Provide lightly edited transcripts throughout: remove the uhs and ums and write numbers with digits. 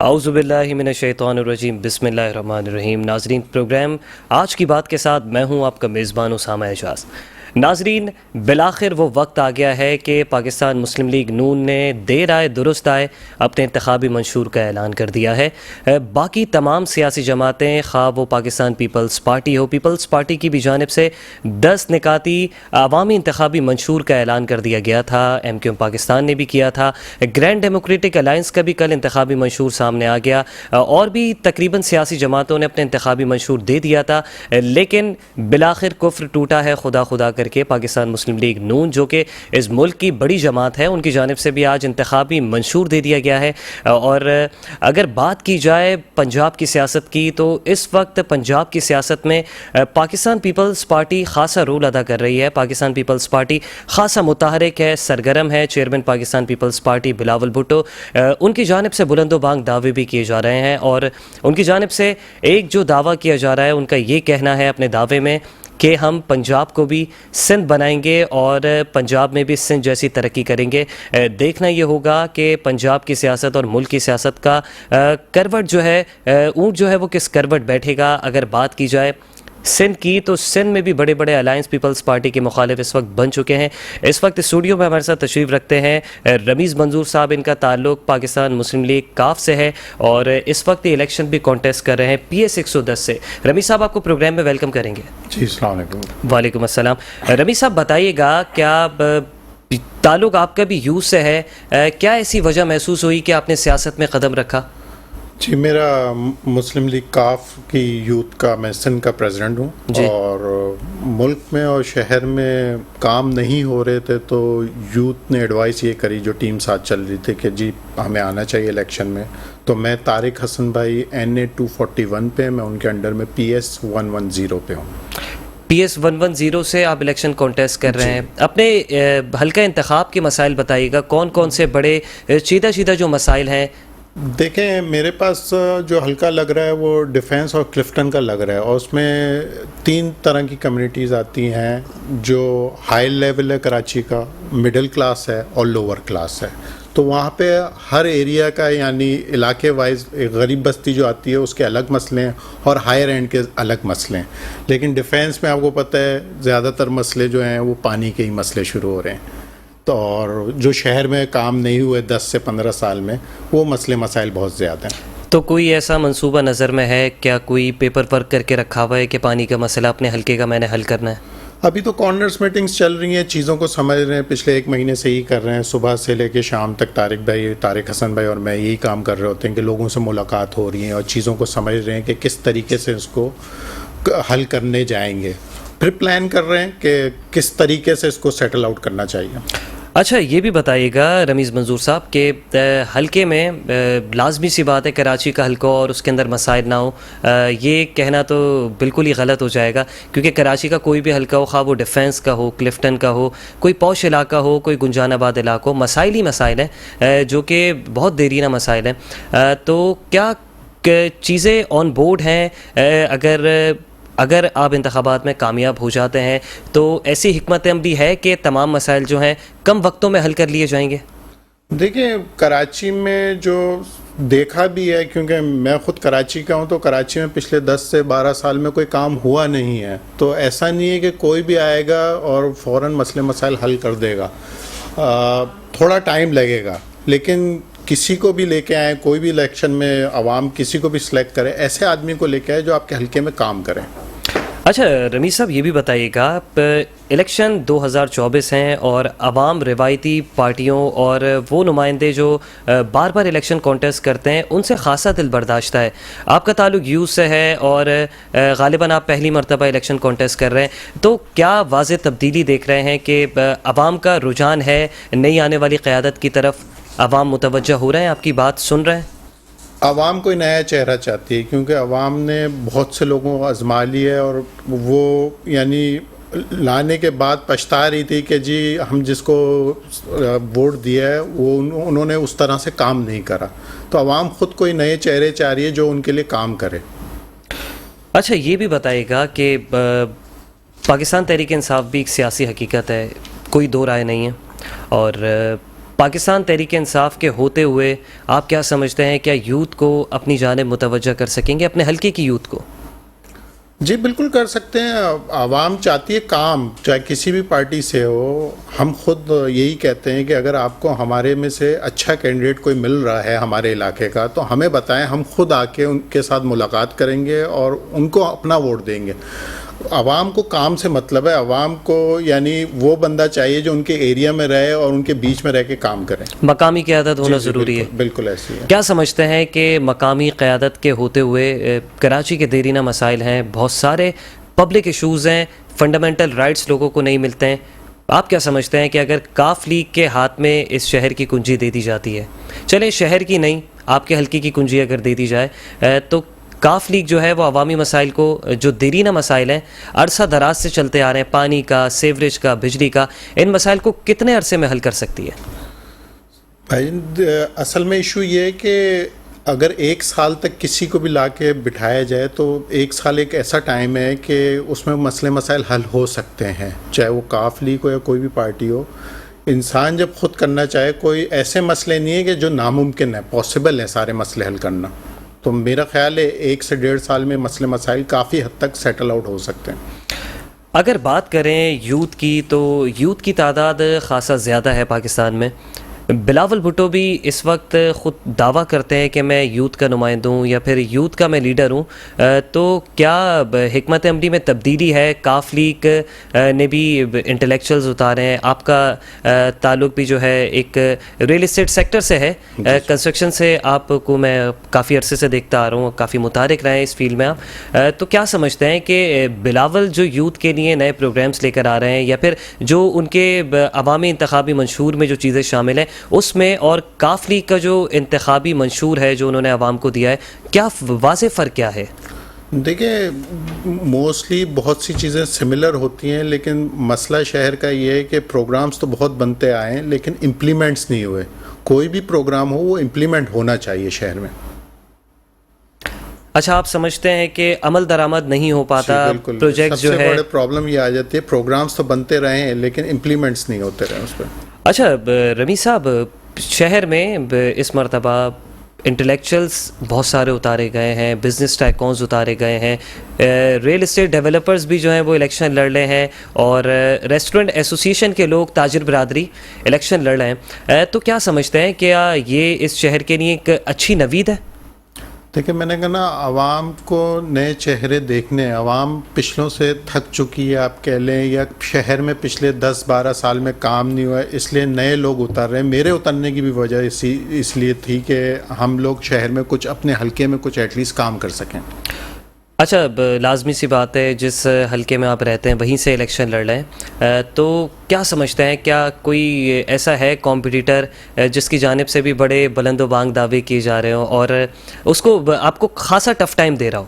اعوذ باللہ من الشیطان الرجیم بسم اللہ الرحمن الرحیم۔ ناظرین، پروگرام آج کی بات کے ساتھ میں ہوں آپ کا میزبان اسامہ اعجاز۔ ناظرین، بالآخر وہ وقت آ گیا ہے کہ پاکستان مسلم لیگ نون نے دیر آئے درست آئے اپنے انتخابی منشور کا اعلان کر دیا ہے۔ باقی تمام سیاسی جماعتیں، خواہ وہ پاکستان پیپلز پارٹی ہو، پیپلز پارٹی کی بھی جانب سے 10 نکاتی عوامی انتخابی منشور کا اعلان کر دیا گیا تھا۔ ایم کیو ایم پاکستان نے بھی کیا تھا۔ گرینڈ ڈیموکریٹک الائنس کا بھی کل انتخابی منشور سامنے آ گیا، اور بھی تقریباً سیاسی جماعتوں نے اپنے انتخابی منشور دے دیا تھا، لیکن بالآخر کفر ٹوٹا ہے خدا کر کے پاکستان مسلم لیگ نون، جو کہ اس ملک کی بڑی جماعت ہے، ان کی جانب سے بھی آج انتخابی منشور دے دیا گیا ہے۔ اور اگر بات کی جائے پنجاب کی سیاست کی، تو اس وقت پنجاب کی سیاست میں پاکستان پیپلز پارٹی خاصا رول ادا کر رہی ہے۔ پاکستان پیپلز پارٹی خاصا متحرک ہے، سرگرم ہے۔ چیئرمین پاکستان پیپلز پارٹی بلاول بھٹو، ان کی جانب سے بلند و بانگ دعوے بھی کیے جا رہے ہیں، اور ان کی جانب سے ایک جو دعویٰ کیا جا رہا ہے، ان کا یہ کہنا ہے اپنے دعوے میں کہ ہم پنجاب کو بھی سندھ بنائیں گے اور پنجاب میں بھی سندھ جیسی ترقی کریں گے۔ دیکھنا یہ ہوگا کہ پنجاب کی سیاست اور ملک کی سیاست کا کروٹ جو ہے، اونٹ جو ہے وہ کس کروٹ بیٹھے گا۔ اگر بات کی جائے سندھ کی، تو سندھ میں بھی بڑے بڑے الائنس پیپلز پارٹی کے مخالف اس وقت بن چکے ہیں۔ اس وقت اسٹوڈیو میں ہمارے ساتھ تشریف رکھتے ہیں رمیز منظور صاحب، ان کا تعلق پاکستان مسلم لیگ کاف سے ہے، اور اس وقت یہ الیکشن بھی کانٹیسٹ کر رہے ہیں PS 110 سے۔ رمیز صاحب، آپ کو پروگرام میں ویلکم کریں گے۔ جی، السلام علیکم۔ وعلیکم السلام۔ رمیز صاحب، بتائیے گا، کیا تعلق آپ کا بھی یوتھ سے ہے؟ کیا ایسی وجہ محسوس ہوئی کہ آپ نے سیاست میں قدم رکھا؟ جی، میرا مسلم لیگ کاف کی یوتھ کا، میں سندھ کا پریزیڈنٹ ہوں جی۔ اور ملک میں اور شہر میں کام نہیں ہو رہے تھے، تو یوتھ نے ایڈوائس یہ کری، جو ٹیم ساتھ چل رہی تھی، کہ جی ہمیں آنا چاہیے الیکشن میں۔ تو میں طارق حسن بھائی NA 241 پہ، میں ان کے انڈر میں PS 110 پہ ہوں۔ PS 110 سے آپ الیکشن کانٹیسٹ کر رہے ہیں۔ اپنے حلقہ انتخاب کے مسائل بتائیے گا، کون کون سے بڑے چیدہ جو مسائل ہیں؟ دیکھیں، میرے پاس جو حلقہ لگ رہا ہے وہ ڈیفینس اور کلفٹن کا لگ رہا ہے، اور اس میں 3 طرح کی کمیونٹیز آتی ہیں، جو ہائی لیول ہے کراچی کا، مڈل کلاس ہے اور لوور کلاس ہے۔ تو وہاں پہ ہر ایریا کا، یعنی علاقے وائز، غریب بستی جو آتی ہے اس کے الگ مسئلے ہیں، اور ہائر اینڈ کے الگ مسئلے ہیں۔ لیکن ڈیفینس میں آپ کو پتہ ہے زیادہ تر مسئلے جو ہیں وہ پانی کے ہی مسئلے شروع ہو رہے ہیں، تو اور جو شہر میں کام نہیں ہوئے 10 سے 15 سال میں، وہ مسائل بہت زیادہ ہیں۔ تو کوئی ایسا منصوبہ نظر میں ہے کیا؟ کوئی پیپر ورک کر کے رکھا ہوا ہے کہ پانی کا مسئلہ اپنے حلقے کا میں نے حل کرنا ہے؟ ابھی تو کارنرز میٹنگز چل رہی ہیں، چیزوں کو سمجھ رہے ہیں، پچھلے 1 مہینے سے ہی کر رہے ہیں، صبح سے لے کے شام تک طارق حسن بھائی اور میں یہی کام کر رہے ہوتے ہیں کہ لوگوں سے ملاقات ہو رہی ہیں اور چیزوں کو سمجھ رہے ہیں کہ کس طریقے سے اس کو حل کرنے جائیں گے، پھر پلان کر رہے ہیں کہ کس طریقے سے اس کو سیٹل آؤٹ کرنا چاہیے۔ اچھا، یہ بھی بتائیے گا رمیز منظور صاحب کہ حلقے میں لازمی سی بات ہے کراچی کا حلقہ اور اس کے اندر مسائل نہ ہو، یہ کہنا تو بالکل ہی غلط ہو جائے گا، کیونکہ کراچی کا کوئی بھی حلقہ ہو، خواہ وہ ڈیفینس کا ہو، کلفٹن کا ہو، کوئی پوش علاقہ ہو، کوئی گنجان آباد علاقہ ہو، مسائل ہی مسائل ہیں، جو کہ بہت دیرینہ مسائل ہیں۔ تو کیا چیزیں آن بورڈ ہیں؟ اگر آپ انتخابات میں کامیاب ہو جاتے ہیں تو ایسی حکمت عملی ہے کہ تمام مسائل جو ہیں کم وقتوں میں حل کر لیے جائیں گے؟ دیکھیں، کراچی میں جو دیکھا بھی ہے، کیونکہ میں خود کراچی کا ہوں، تو کراچی میں پچھلے 10 سے 12 سال میں کوئی کام ہوا نہیں ہے، تو ایسا نہیں ہے کہ کوئی بھی آئے گا اور فوراً مسائل حل کر دے گا، تھوڑا ٹائم لگے گا۔ لیکن کسی کو بھی لے کے آئیں، کوئی بھی الیکشن میں عوام کسی کو بھی سلیکٹ کرے، ایسے آدمی کو لے کے آئے جو آپ کے حلقے میں کام کرے۔ اچھا رمیز صاحب، یہ بھی بتائیے گا، الیکشن 2024 ہیں اور عوام روایتی پارٹیوں اور وہ نمائندے جو بار بار الیکشن کانٹیسٹ کرتے ہیں ان سے خاصا دل برداشتہ ہے۔ آپ کا تعلق یوتھ سے ہے اور غالباً آپ پہلی مرتبہ الیکشن کانٹیسٹ کر رہے ہیں، تو کیا واضح تبدیلی دیکھ رہے ہیں کہ عوام کا رجحان ہے نئی آنے والی قیادت کی طرف؟ عوام متوجہ ہو رہے ہیں، آپ کی بات سن رہے ہیں؟ عوام کوئی نیا چہرہ چاہتی ہے، کیونکہ عوام نے بہت سے لوگوں کو آزما لی ہے، اور وہ یعنی لانے کے بعد پچھتا رہی تھی کہ جی ہم جس کو ووٹ دیا ہے وہ انہوں نے اس طرح سے کام نہیں کرا۔ تو عوام خود کوئی نئے چہرے چاہ رہی ہے جو ان کے لیے کام کرے۔ اچھا، یہ بھی بتائیے گا کہ پاکستان تحریک انصاف بھی ایک سیاسی حقیقت ہے، کوئی دو رائے نہیں ہے، اور پاکستان تحریک انصاف کے ہوتے ہوئے آپ کیا سمجھتے ہیں، کیا یوتھ کو اپنی جانب متوجہ کر سکیں گے، اپنے حلقے کی یوتھ کو؟ جی بالکل کر سکتے ہیں. عوام چاہتی ہے کام، چاہے کسی بھی پارٹی سے ہو. ہم خود یہی کہتے ہیں کہ اگر آپ کو ہمارے میں سے اچھا کینڈیڈیٹ کوئی مل رہا ہے ہمارے علاقے کا تو ہمیں بتائیں، ہم خود آ کے ان کے ساتھ ملاقات کریں گے اور ان کو اپنا ووٹ دیں گے. عوام کو کام سے مطلب ہے. عوام کو یعنی وہ بندہ چاہیے جو ان کے ایریا میں رہے اور ان کے بیچ میں رہ کے کام کرے. مقامی قیادت ہونا ضروری ہے. بالکل ایسی ہے. کیا سمجھتے ہیں کہ مقامی قیادت کے ہوتے ہوئے کراچی کے دیرینہ مسائل ہیں، بہت سارے پبلک ایشوز ہیں، فنڈامنٹل رائٹس لوگوں کو نہیں ملتے ہیں، آپ کیا سمجھتے ہیں کہ اگر کاف لیگ کے ہاتھ میں اس شہر کی کنجی دے دی جاتی ہے، چلیں شہر کی نہیں، آپ کے حلقے کی کنجی اگر دے دی جائے، تو کاف لیگ جو ہے وہ عوامی مسائل کو، جو دیرینہ مسائل ہیں عرصہ دراز سے چلتے آ رہے ہیں، پانی کا، سیوریج کا، بجلی کا، ان مسائل کو کتنے عرصے میں حل کر سکتی ہے؟ بھائی اصل میں ایشو یہ ہے کہ اگر 1 سال تک کسی کو بھی لا کے بٹھایا جائے تو 1 سال ایک ایسا ٹائم ہے کہ اس میں مسئلے مسائل حل ہو سکتے ہیں، چاہے وہ کاف لیگ ہو یا کوئی بھی پارٹی ہو. انسان جب خود کرنا چاہے، کوئی ایسے مسئلے نہیں ہے کہ جو ناممکن ہے، پاسبل ہے سارے مسئلے حل کرنا. تو میرا خیال ہے 1 سے 1.5 سال میں مسئلے مسائل کافی حد تک سیٹل آؤٹ ہو سکتے ہیں. اگر بات کریں یوتھ کی تو یوتھ کی تعداد خاصا زیادہ ہے پاکستان میں. بلاول بھٹو بھی اس وقت خود دعویٰ کرتے ہیں کہ میں یوتھ کا نمائندہ ہوں یا پھر یوتھ کا میں لیڈر ہوں. تو کیا حکمت عملی میں تبدیلی ہے؟ کاف لیگ نے بھی انٹلیکچوئلز اتارے ہیں، آپ کا تعلق بھی جو ہے ایک ریئل اسٹیٹ سیکٹر سے ہے، کنسٹرکشن سے آپ کو میں کافی عرصے سے دیکھتا آ رہا ہوں، کافی متحرک رہے ہیں اس فیلڈ میں آپ. تو کیا سمجھتے ہیں کہ بلاول جو یوتھ کے لیے نئے پروگرامز لے کر آ رہے ہیں یا پھر جو ان کے عوامی انتخابی منشور میں جو چیزیں شامل ہیں اس میں، اور کاف لیگ کا جو انتخابی منشور ہے جو انہوں نے عوام کو دیا ہے، کیا واضح فرق کیا ہے؟ دیکھیں موسٹلی بہت سی چیزیں سملر ہوتی ہیں، لیکن مسئلہ شہر کا یہ ہے کہ پروگرامز تو بہت بنتے آئے ہیں لیکن امپلیمنٹس نہیں ہوئے. کوئی بھی پروگرام ہو وہ امپلیمنٹ ہونا چاہیے شہر میں. اچھا، آپ سمجھتے ہیں کہ عمل درآمد نہیں ہو پاتا، پروجیکٹ جو ہے؟ سب سے بڑی پرابلم یہ آ جاتی ہے پروگرامز تو بنتے رہے ہیں لیکن امپلیمنٹس نہیں ہوتے رہے اس پہ. اچھا رمی صاحب، شہر میں اس مرتبہ انٹلیکچوئلز بہت سارے اتارے گئے ہیں، بزنس ٹائکونز اتارے گئے ہیں، ریئل اسٹیٹ ڈیولپرز بھی جو ہیں وہ الیکشن لڑ رہے ہیں، اور ریسٹورنٹ ایسوسیشن کے لوگ، تاجر برادری الیکشن لڑ رہے ہیں. تو کیا سمجھتے ہیں کہ یہ اس شہر کے لیے ایک اچھی نوید ہے؟ دیکھیں میں نے کہا نا، عوام کو نئے چہرے دیکھنے، عوام پچھلوں سے تھک چکی ہے آپ کہہ لیں، یا شہر میں پچھلے 10-12 سال میں کام نہیں ہوا ہے، اس لیے نئے لوگ اتر رہے ہیں. میرے اترنے کی بھی وجہ اس لیے تھی کہ ہم لوگ شہر میں کچھ اپنے حلقے میں کچھ ایٹ لیسٹ کام کر سکیں. اچھا، لازمی سی بات ہے جس حلقے میں آپ رہتے ہیں وہیں سے الیکشن لڑ رہے ہیں، تو کیا سمجھتے ہیں کیا کوئی ایسا ہے کمپٹیٹر جس کی جانب سے بھی بڑے بلند و بانگ دعوے کیے جا رہے ہوں اور اس کو آپ کو خاصا ٹف ٹائم دے رہا ہو؟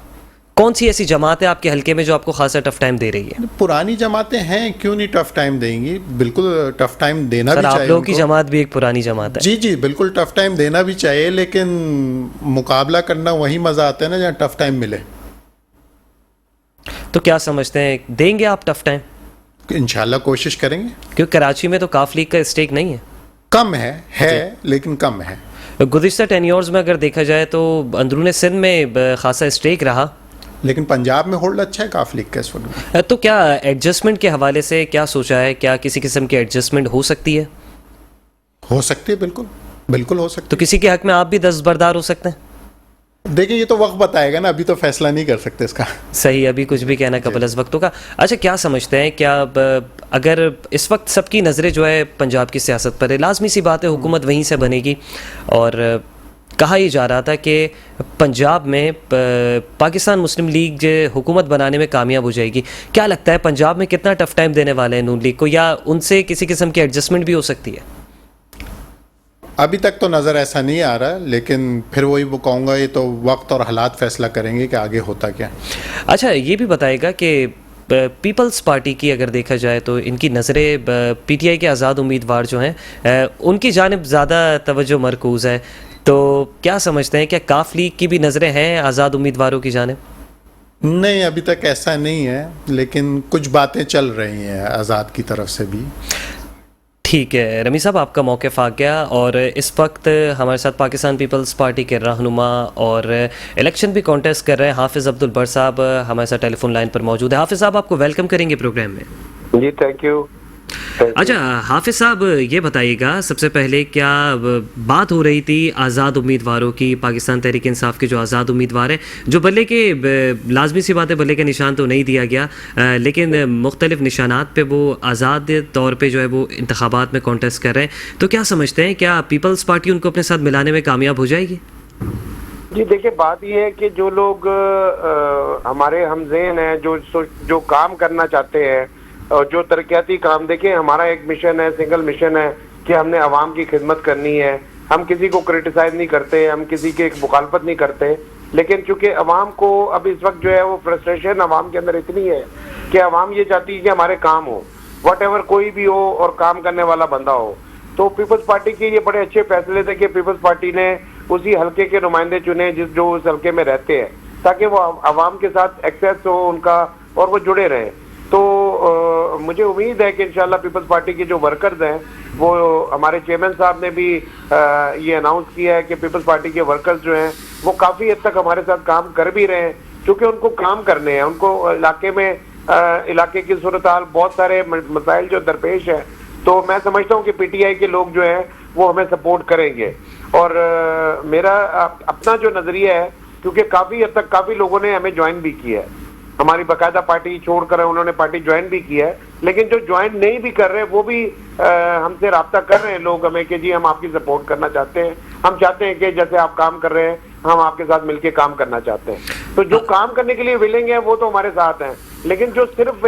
کون سی ایسی جماعت ہے آپ کے حلقے میں جو آپ کو خاصا ٹف ٹائم دے رہی ہے؟ پرانی جماعتیں ہیں، کیوں نہیں ٹف ٹائم دیں گی؟ بالکل ٹف ٹائم دینا بھی چاہیے. آپ لوگوں کی جماعت بھی ایک پرانی جماعت ہے. جی بالکل ٹف ٹائم دینا بھی چاہیے، لیکن مقابلہ کرنا وہی مزہ آتا ہے نا جہاں ٹف ٹائم ملے. تو کیا سمجھتے ہیں دیں گے آپ ٹف ٹائم؟ انشاءاللہ کوشش کریں گے. کیونکہ کراچی میں تو کاف لیگ کا اسٹیک نہیں ہے، کم ہے لیکن کم ہے. گزشتہ 10 ایئرز میں اگر دیکھا جائے تو اندرون سندھ میں خاصا اسٹیک رہا، لیکن پنجاب میں ہولڈ اچھا ہے کاف لیگ کا اس وقت. تو کیا ایڈجسٹمنٹ کے حوالے سے کیا سوچا ہے؟ کیا کسی قسم کی ایڈجسٹمنٹ ہو سکتی ہے؟ ہو سکتی ہے، بالکل ہو سکتی. تو کسی کے حق میں آپ بھی دستبردار ہو سکتے ہیں؟ دیکھیں یہ تو وقت بتائے گا نا، ابھی تو فیصلہ نہیں کر سکتے اس کا. صحیح، ابھی کچھ بھی کہنا قبل از وقت ہوگا. اچھا، کیا سمجھتے ہیں کیا اگر اس وقت سب کی نظریں جو ہے پنجاب کی سیاست پر ہے، لازمی سی بات ہے حکومت وہیں سے بنے گی، اور کہا یہ جا رہا تھا کہ پنجاب میں پاکستان مسلم لیگ جو حکومت بنانے میں کامیاب ہو جائے گی، کیا لگتا ہے پنجاب میں کتنا ٹف ٹائم دینے والے ہیں نون لیگ کو، یا ان سے کسی قسم کی ایڈجسٹمنٹ بھی ہو سکتی ہے؟ ابھی تک تو نظر ایسا نہیں آ رہا، لیکن پھر وہی وہ کہوں گا، یہ تو وقت اور حالات فیصلہ کریں گے کہ آگے ہوتا کیا. اچھا، یہ بھی بتائے گا کہ پیپلز پارٹی کی اگر دیکھا جائے تو ان کی نظریں پی ٹی آئی کے آزاد امیدوار جو ہیں ان کی جانب زیادہ توجہ مرکوز ہے، تو کیا سمجھتے ہیں کیا کاف لیگ کی بھی نظریں ہیں آزاد امیدواروں کی جانب؟ نہیں، ابھی تک ایسا نہیں ہے، لیکن کچھ باتیں چل رہی ہیں آزاد کی طرف سے بھی. ٹھیک ہے رمی صاحب، آپ کا موقف آ گیا، اور اس وقت ہمارے ساتھ پاکستان پیپلز پارٹی کے رہنما اور الیکشن بھی کانٹیسٹ کر رہے ہیں حافظ عبد البر صاحب ہمارے ساتھ ٹیلی فون لائن پر موجود ہے. حافظ صاحب آپ کو ویلکم کریں گے پروگرام میں. جی تھینک یو. اچھا حافظ صاحب یہ بتائیے گا سب سے پہلے، کیا بات ہو رہی تھی آزاد امیدواروں کی، پاکستان تحریک انصاف کے جو آزاد امیدوار ہیں، جو بلے کے لازمی سی بات ہے بلے کا نشان تو نہیں دیا گیا، لیکن مختلف نشانات پہ وہ آزاد طور پہ جو ہے وہ انتخابات میں کانٹیسٹ کر رہے ہیں، تو کیا سمجھتے ہیں کیا پیپلز پارٹی ان کو اپنے ساتھ ملانے میں کامیاب ہو جائے گی؟ جی دیکھیں، بات یہ ہے کہ جو لوگ ہمارے ہم ذہن ہیں، جو کام کرنا چاہتے ہیں اور جو ترقیاتی کام، دیکھیں ہمارا ایک مشن ہے، سنگل مشن ہے کہ ہم نے عوام کی خدمت کرنی ہے. ہم کسی کو کرٹیسائز نہیں کرتے، ہم کسی کی مخالفت نہیں کرتے، لیکن چونکہ عوام کو اب اس وقت جو ہے وہ فرسٹریشن عوام کے اندر اتنی ہے کہ عوام یہ چاہتی ہے کہ ہمارے کام ہو، واٹ ایور کوئی بھی ہو اور کام کرنے والا بندہ ہو. تو پیپلز پارٹی کے یہ بڑے اچھے فیصلے تھے کہ پیپلز پارٹی نے اسی حلقے کے نمائندے چنے جو اس حلقے میں رہتے ہیں، تاکہ وہ عوام کے ساتھ ایکسیس ہو ان کا اور وہ جڑے رہیں. تو مجھے امید ہے کہ انشاءاللہ پیپلز پارٹی کے جو ورکرز ہیں، وہ ہمارے چیئرمین صاحب نے بھی یہ اناؤنس کیا ہے کہ پیپلز پارٹی کے ورکرز جو ہیں وہ کافی حد تک ہمارے ساتھ کام کر بھی رہے ہیں، کیونکہ ان کو کام کرنے ہیں. ان کو علاقے کی صورتحال، بہت سارے مسائل جو درپیش ہیں، تو میں سمجھتا ہوں کہ پی ٹی آئی کے لوگ جو ہیں وہ ہمیں سپورٹ کریں گے. اور میرا اپنا جو نظریہ ہے، کیونکہ کافی حد تک کافی لوگوں نے ہمیں جوائن بھی کیا ہے، ہماری باقاعدہ پارٹی چھوڑ کر انہوں نے پارٹی جوائن بھی کی ہے، لیکن جو جوائن نہیں بھی کر رہے وہ بھی ہم سے رابطہ کر رہے ہیں لوگ ہمیں کہ جی ہم آپ کی سپورٹ کرنا چاہتے ہیں، ہم چاہتے ہیں کہ جیسے آپ کام کر رہے ہیں ہم آپ کے ساتھ مل کے کام کرنا چاہتے ہیں. تو جو کام کرنے کے لیے ولنگ ہیں وہ تو ہمارے ساتھ ہیں، لیکن جو صرف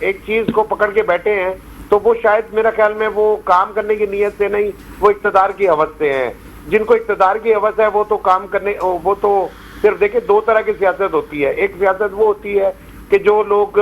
ایک چیز کو پکڑ کے بیٹھے ہیں، تو وہ شاید میرا خیال میں وہ کام کرنے کی نیت سے نہیں، وہ اقتدار کی ہوس سے ہیں. جن کو اقتدار کی ہوس ہے وہ تو کام کرنے، وہ تو صرف دیکھیں دو طرح کی سیاست ہوتی ہے. ایک سیاست وہ ہوتی ہے کہ جو لوگ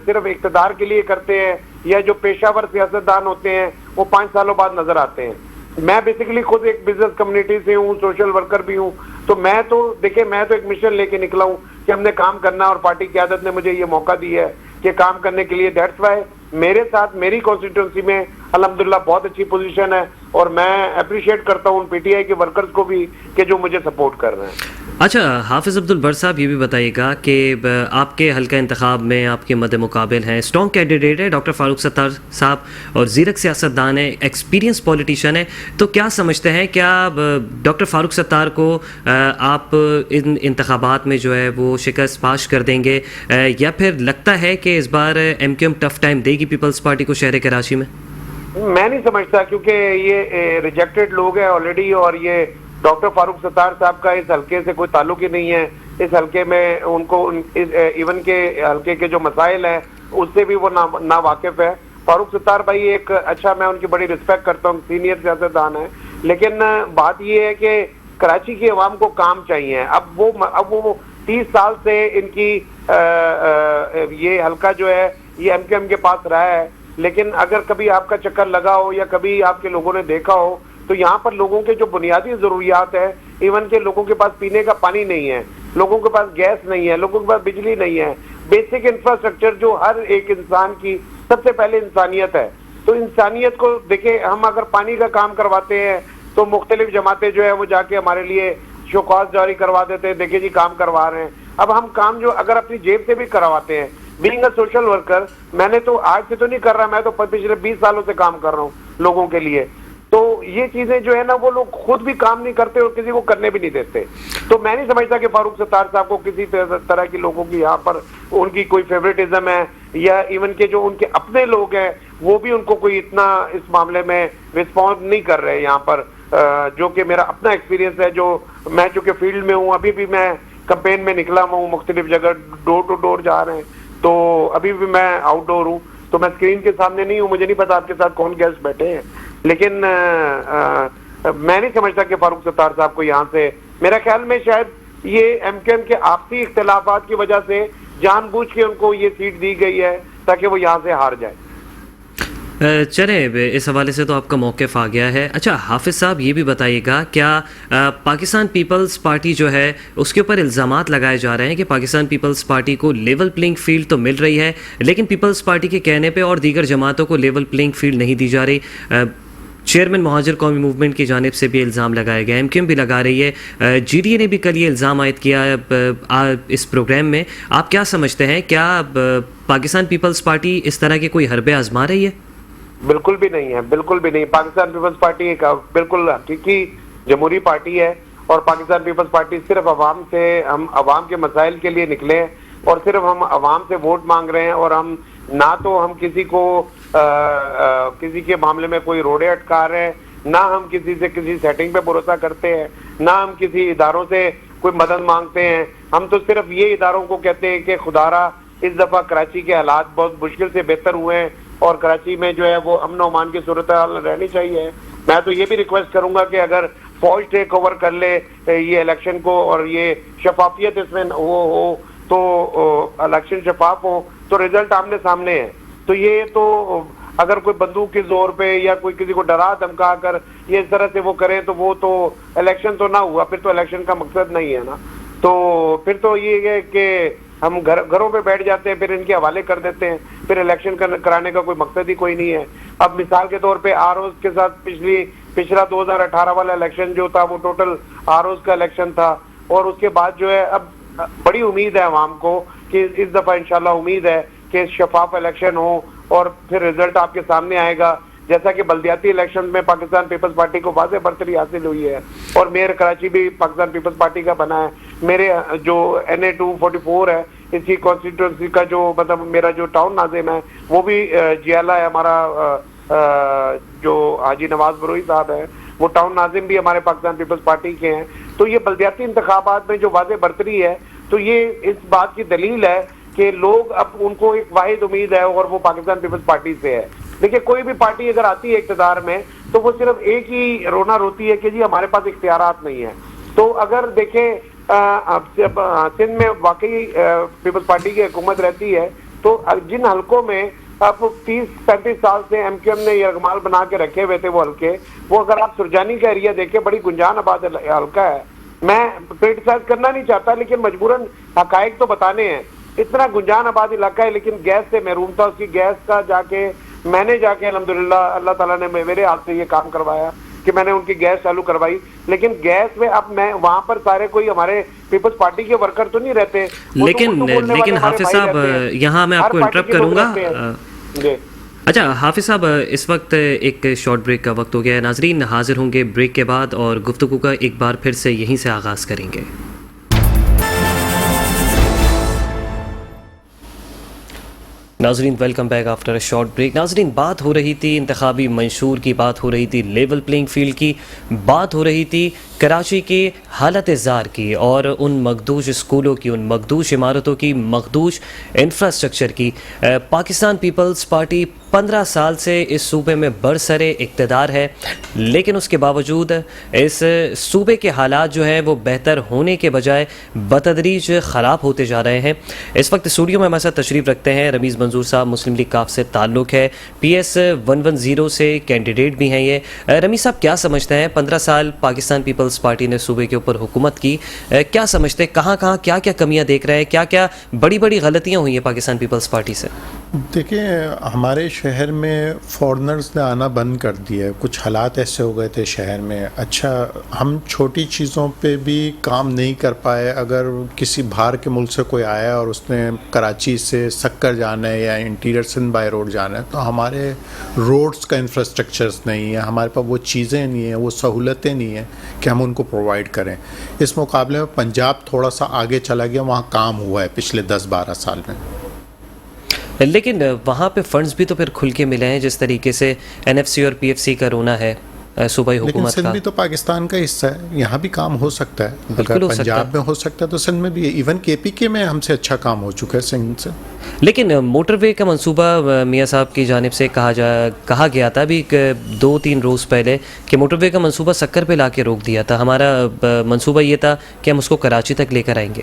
صرف اقتدار کے لیے کرتے ہیں، یا جو پیشہ ور سیاستدان ہوتے ہیں وہ 5 سالوں بعد نظر آتے ہیں. میں بیسیکلی خود ایک بزنس کمیونٹی سے ہوں، سوشل ورکر بھی ہوں، تو میں تو ایک مشن لے کے نکلا ہوں کہ ہم نے کام کرنا، اور پارٹی قیادت نے مجھے یہ موقع دی ہے کہ کام کرنے کے لیے. دیٹس وائی میرے ساتھ میری کانسٹیٹوئنسی میں الحمدللہ بہت اچھی پوزیشن ہے، اور میں اپریشیٹ کرتا ہوں پی ٹی آئی کے ورکرز کو بھی کہ جو مجھے سپورٹ کر رہے ہیں. اچھا حافظ عبد البر صاحب یہ بھی بتائیے گا کہ آپ کے حلقہ انتخاب میں آپ کے مد مقابل ہیں اسٹرانگ کینڈیڈیٹ ہے ڈاکٹر فاروق ستار صاحب، اور زیرک سیاستدان ہے، ایکسپیرینس پولیٹیشین ہے. تو کیا سمجھتے ہیں، کیا ڈاکٹر فاروق ستار کو آپ ان انتخابات میں جو ہے وہ شکست پاش کر دیں گے، یا پھر لگتا ہے کہ اس بار M Q M tough time دے گی پیپلز پارٹی کو شہر کراچی میں؟ میں نہیں سمجھتا، کیونکہ یہ ریجیکٹڈ لوگ ہیں آلریڈی، اور یہ ڈاکٹر فاروق ستار صاحب کا اس حلقے سے کوئی تعلق ہی نہیں ہے. اس حلقے میں ان کو ایون کے حلقے کے جو مسائل ہیں اس سے بھی وہ نا واقف ہے. فاروق ستار بھائی ایک اچھا، میں ان کی بڑی رسپیکٹ کرتا ہوں، سینئر سیاستدان ہیں، لیکن بات یہ ہے کہ کراچی کی عوام کو کام چاہیے. اب وہ 30 سال سے ان کی یہ حلقہ جو ہے یہ ایم کیو ایم کے پاس رہا ہے، لیکن اگر کبھی آپ کا چکر لگا ہو یا کبھی آپ کے لوگوں نے دیکھا ہو تو یہاں پر لوگوں کے جو بنیادی ضروریات ہیں، ایون کہ لوگوں کے پاس پینے کا پانی نہیں ہے، لوگوں کے پاس گیس نہیں ہے، لوگوں کے پاس بجلی نہیں ہے، بیسک انفراسٹرکچر جو ہر ایک انسان کی سب سے پہلے انسانیت ہے. تو انسانیت کو دیکھیں، ہم اگر پانی کا کام کرواتے ہیں تو مختلف جماعتیں جو ہے وہ جا کے ہمارے لیے شوکاز جاری کروا دیتے ہیں، دیکھیں جی کام کروا رہے ہیں. اب ہم کام جو اگر اپنی جیب سے بھی کرواتے ہیں، بینگ اے سوشل ورکر، میں نے تو آج سے تو نہیں کر رہا، میں تو پچھلے 20 سالوں سے کام کر رہا ہوں لوگوں کے لیے. تو یہ چیزیں جو ہے نا وہ لوگ خود بھی کام نہیں کرتے اور کسی کو کرنے بھی نہیں دیتے. تو میں نہیں سمجھتا کہ فاروق ستار صاحب کو کسی طرح کی لوگوں کی یہاں پر ان کی کوئی فیوریٹزم ہے، یا ایون کہ جو ان کے اپنے لوگ ہیں وہ بھی ان کو کوئی اتنا اس معاملے میں رسپانس نہیں کر رہے یہاں پر. جو کہ میرا اپنا ایکسپیرینس ہے، جو میں چونکہ فیلڈ میں ہوں، ابھی بھی میں کمپین میں نکلا ہوں، مختلف جگہ ڈور ٹو ڈور جا رہے ہیں، تو ابھی بھی میں آؤٹ ڈور ہوں، تو میں اسکرین کے سامنے نہیں ہوں، مجھے نہیں پتا آپ کے ساتھ کون گیسٹ بیٹھے ہیں. لیکن میں نہیں سمجھتا کہ فاروق ستار صاحب کو یہاں سے، میرا خیال میں شاید یہ ایم کیو ایم کے آپسی اختلافات کی وجہ سے جان بوجھ کے ان کو یہ سیٹ دی گئی ہے تاکہ وہ یہاں سے ہار جائے. چلیں اس حوالے سے تو آپ کا موقف آ گیا ہے. اچھا حافظ صاحب یہ بھی بتائیے گا کیا پاکستان پیپلز پارٹی جو ہے اس کے اوپر الزامات لگائے جا رہے ہیں کہ پاکستان پیپلز پارٹی کو لیول پلینگ فیلڈ تو مل رہی ہے لیکن پیپلز پارٹی کے کہنے پہ اور دیگر جماعتوں کو لیول پلینگ فیلڈ نہیں دی جا رہی. چیئرمین مہاجر قومی موومنٹ کی جانب سے بھی الزام لگائے گئے, MQM بھی لگا رہی ہے, جی ڈی اے نے بھی کل یہ الزام عائد کیا اس پروگرام میں. آپ کیا سمجھتے ہیں کیا پاکستان پیپلز پارٹی اس طرح کے کوئی حربے آزما رہی ہے؟ بالکل بھی نہیں ہے, بالکل بھی نہیں. پاکستان پیپلز پارٹی ایک بالکل حقیقی جمہوری پارٹی ہے اور پاکستان پیپلز پارٹی صرف عوام سے, ہم عوام کے مسائل کے لیے نکلے ہیں اور صرف ہم عوام سے ووٹ مانگ رہے ہیں اور ہم نہ تو ہم کسی کو کسی کے معاملے میں کوئی روڑے اٹکا رہے ہیں, نہ ہم کسی سے کسی سیٹنگ پہ بھروسہ کرتے ہیں, نہ ہم کسی اداروں سے کوئی مدد مانگتے ہیں. ہم تو صرف یہ اداروں کو کہتے ہیں کہ خدارا اس دفعہ کراچی کے حالات بہت مشکل سے بہتر ہوئے ہیں اور کراچی میں جو ہے وہ امن و امان کی صورتحال رہنی چاہیے. میں تو یہ بھی ریکویسٹ کروں گا کہ اگر فوج ٹیک اوور کر لے یہ الیکشن کو اور یہ شفافیت اس میں ہو تو الیکشن شفاف ہو تو رزلٹ آمنے سامنے ہے. تو یہ تو اگر کوئی بندوق کے زور پہ یا کوئی کسی کو ڈرا دھمکا کر یہ اس طرح سے وہ کرے تو وہ تو الیکشن تو نہ ہوا, پھر تو الیکشن کا مقصد نہیں ہے نا. تو پھر تو یہ ہے کہ ہم گھروں پہ بیٹھ جاتے ہیں, پھر ان کے حوالے کر دیتے ہیں, پھر الیکشن کرانے کا کوئی مقصد ہی کوئی نہیں ہے. اب مثال کے طور پہ آروز کے ساتھ پچھلا 2018 والا الیکشن جو تھا وہ ٹوٹل آروز کا الیکشن تھا اور اس کے بعد جو ہے اب بڑی امید ہے عوام کو کہ اس دفعہ انشاءاللہ امید ہے کہ شفاف الیکشن ہو اور پھر رزلٹ آپ کے سامنے آئے گا. جیسا کہ بلدیاتی الیکشن میں پاکستان پیپلز پارٹی کو واضح برتری حاصل ہوئی ہے اور میئر کراچی بھی پاکستان پیپلز پارٹی کا بنا ہے. میرے جو NA 244 ہے اس کی کانسٹیٹوئنسی کا جو مطلب میرا جو ٹاؤن ناظم ہے وہ بھی جیالہ ہے ہمارا, جو حاجی نواز بروئی صاحب ہے وہ ٹاؤن ناظم بھی ہمارے پاکستان پیپلز پارٹی کے ہیں. تو یہ بلدیاتی انتخابات میں جو واضح برتری ہے تو یہ اس بات کی دلیل ہے کہ لوگ اب ان کو ایک واحد امید ہے اور وہ پاکستان پیپلز پارٹی سے ہے. دیکھیں کوئی بھی پارٹی اگر آتی ہے اقتدار میں تو وہ صرف ایک ہی رونا روتی ہے کہ جی ہمارے پاس اختیارات نہیں ہیں. تو اگر دیکھیں سندھ میں واقعی پیپلز پارٹی کی حکومت رہتی ہے تو جن حلقوں میں اب 30-35 سال سے MQM نے یہ اغمال بنا کے رکھے ہوئے تھے وہ حلقے, وہ اگر آپ سرجانی کا ایریا دیکھیں بڑی گنجان آباد حلقہ ہے. میں کرٹیسائز کرنا نہیں چاہتا لیکن مجبوراً حقائق تو بتانے ہیں. اتنا گنجان آباد علاقہ ہے لیکن گیس سے محروم تھا. اس کی گیس کا میں نے جا کے الحمدللہ اللہ تعالیٰ نے میرے ہاتھ سے یہ کام کروایا کہ میں نے ان کی گیس چالو کروائی. لیکن گیس میں اب میں وہاں پر سارے کوئی ہمارے پیپلز پارٹی کے ورکر تو نہیں رہتے. لیکن حافظ صاحب یہاں میں آپ کو انٹرپٹ کروں گا. اچھا حافظ صاحب اس وقت ایک شارٹ بریک کا وقت ہو گیا ہے. ناظرین حاضر ہوں گے بریک کے بعد اور گفتگو کا ایک بار پھر سے یہیں سے آغاز کریں گے. ناظرین welcome back after a short break. ناظرین بات ہو رہی تھی انتخابی منشور کی, بات ہو رہی تھی لیول پلینگ فیلڈ کی, بات ہو رہی تھی کراچی کی حالت زار کی اور ان مخدوش اسکولوں کی, ان مخدوش عمارتوں کی, مخدوش انفراسٹرکچر کی. پاکستان پیپلز پارٹی 15 سال سے اس صوبے میں برسر اقتدار ہے لیکن اس کے باوجود اس صوبے کے حالات جو ہیں وہ بہتر ہونے کے بجائے بتدریج خراب ہوتے جا رہے ہیں. اس وقت اسٹوڈیو میں ہمارے ساتھ تشریف رکھتے ہیں رمیز منظور صاحب, مسلم لیگ کاف سے تعلق ہے, PS 110 سے کینڈیڈیٹ بھی ہیں یہ. رمیز صاحب کیا سمجھتے ہیں 15 سال پاکستان پیپلز پارٹی نے صوبے کے اوپر حکومت کی, کیا سمجھتے ہیں کہاں کیا کمیاں دیکھ رہے ہیں, کیا بڑی غلطیاں ہوئی ہیں پاکستان پیپلز پارٹی سے؟ دیکھیں ہمارے شہر میں فورنرز نے آنا بند کر دیا ہے. کچھ حالات ایسے ہو گئے تھے شہر میں. اچھا ہم چھوٹی چیزوں پہ بھی کام نہیں کر پائے. اگر کسی باہر کے ملک سے کوئی آیا اور اس نے کراچی سے سکر جانا ہے یا انٹیریئر سندھ بائی روڈ جانا ہے تو ہمارے روڈز کا انفراسٹرکچرز نہیں ہے, ہمارے پاس وہ چیزیں نہیں ہیں, وہ سہولتیں نہیں ہیں کہ ہم ان کو پرووائڈ کریں. اس مقابلے میں پنجاب تھوڑا سا آگے چلا گیا, وہاں کام ہوا ہے پچھلے 10-12 سال میں. لیکن وہاں پہ فنڈز بھی تو پھر کھل کے ملے ہیں جس طریقے سے NFC اور PFC کا رونا ہے صوبائی حکومت کا. لیکن سندھ بھی تو پاکستان کا حصہ ہے, یہاں بھی کام ہو سکتا ہے. اگر پنجاب میں ہو سکتا ہے تو سندھ میں بھی, ایون KPK میں ہم سے اچھا کام ہو چکا ہے سندھ سے. لیکن موٹر وے کا منصوبہ میاں صاحب کی جانب سے کہا گیا تھا ابھی 2-3 روز پہلے کہ موٹر وے کا منصوبہ سکر پہ لا کے روک دیا تھا. ہمارا منصوبہ یہ تھا کہ ہم اس کو کراچی تک لے کر آئیں گے.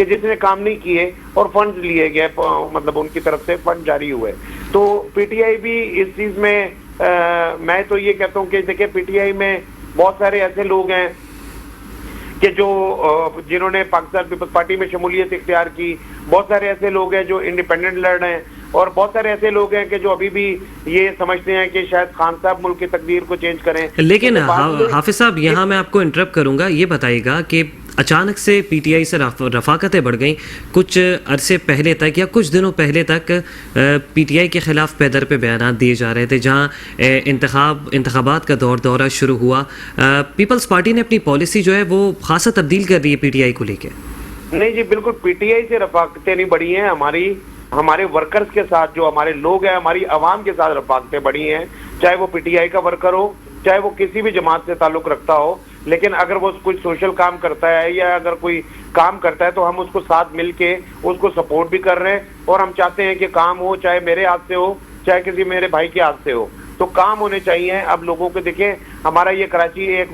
کہ جس نے کام نہیں کیے اور فنڈ لیے گئے, مطلب ان کی طرف سے فنڈ جاری ہوئے. تو پی ٹی آئی بھی اس چیز میں میں تو یہ کہتا ہوں کہ دیکھیں پی ٹی آئی میں بہت سارے ایسے لوگ ہیں کہ جو جنہوں نے پاکستان پیپلز پارٹی میں شمولیت اختیار کی, بہت سارے ایسے لوگ ہیں جو انڈیپینڈنٹ لڑ رہے ہیں, اور بہت سارے ایسے لوگ ہیں کہ جو ابھی بھی یہ سمجھتے ہیں کہ شاید خان صاحب ملک کی تقدیر کو چینج کریں. لیکن حافظ صاحب یہاں میں آپ کو انٹرپٹ کروں گا, یہ بتائیے گا کہ اچانک سے پی ٹی آئی سے رفاقتیں بڑھ گئیں. کچھ عرصے پہلے تک یا کچھ دنوں پہلے تک پی ٹی آئی کے خلاف پیدر پہ بیانات دیے جا رہے تھے, جہاں انتخابات کا دورہ شروع ہوا. پیپلز پارٹی نے اپنی پالیسی جو ہے وہ خاصا تبدیل کر دی ہے پی ٹی آئی کو لے کے. نہیں جی بالکل, پی ٹی آئی سے رفاقتیں نہیں بڑھی ہیں, ہمارے ورکرز کے ساتھ جو ہمارے لوگ ہیں, ہماری عوام کے ساتھ رفاقتیں بڑھی ہیں, چاہے وہ پی ٹی آئی کا ورکر ہو, چاہے وہ کسی بھی جماعت سے تعلق رکھتا ہو. لیکن اگر وہ کوئی سوشل کام کرتا ہے یا اگر کوئی کام کرتا ہے تو ہم اس کو ساتھ مل کے اس کو سپورٹ بھی کر رہے ہیں, اور ہم چاہتے ہیں کہ کام ہو, چاہے میرے ہاتھ سے ہو چاہے کسی میرے بھائی کے ہاتھ سے ہو, تو کام ہونے چاہیے. اب لوگوں کو دیکھیں, ہمارا یہ کراچی ایک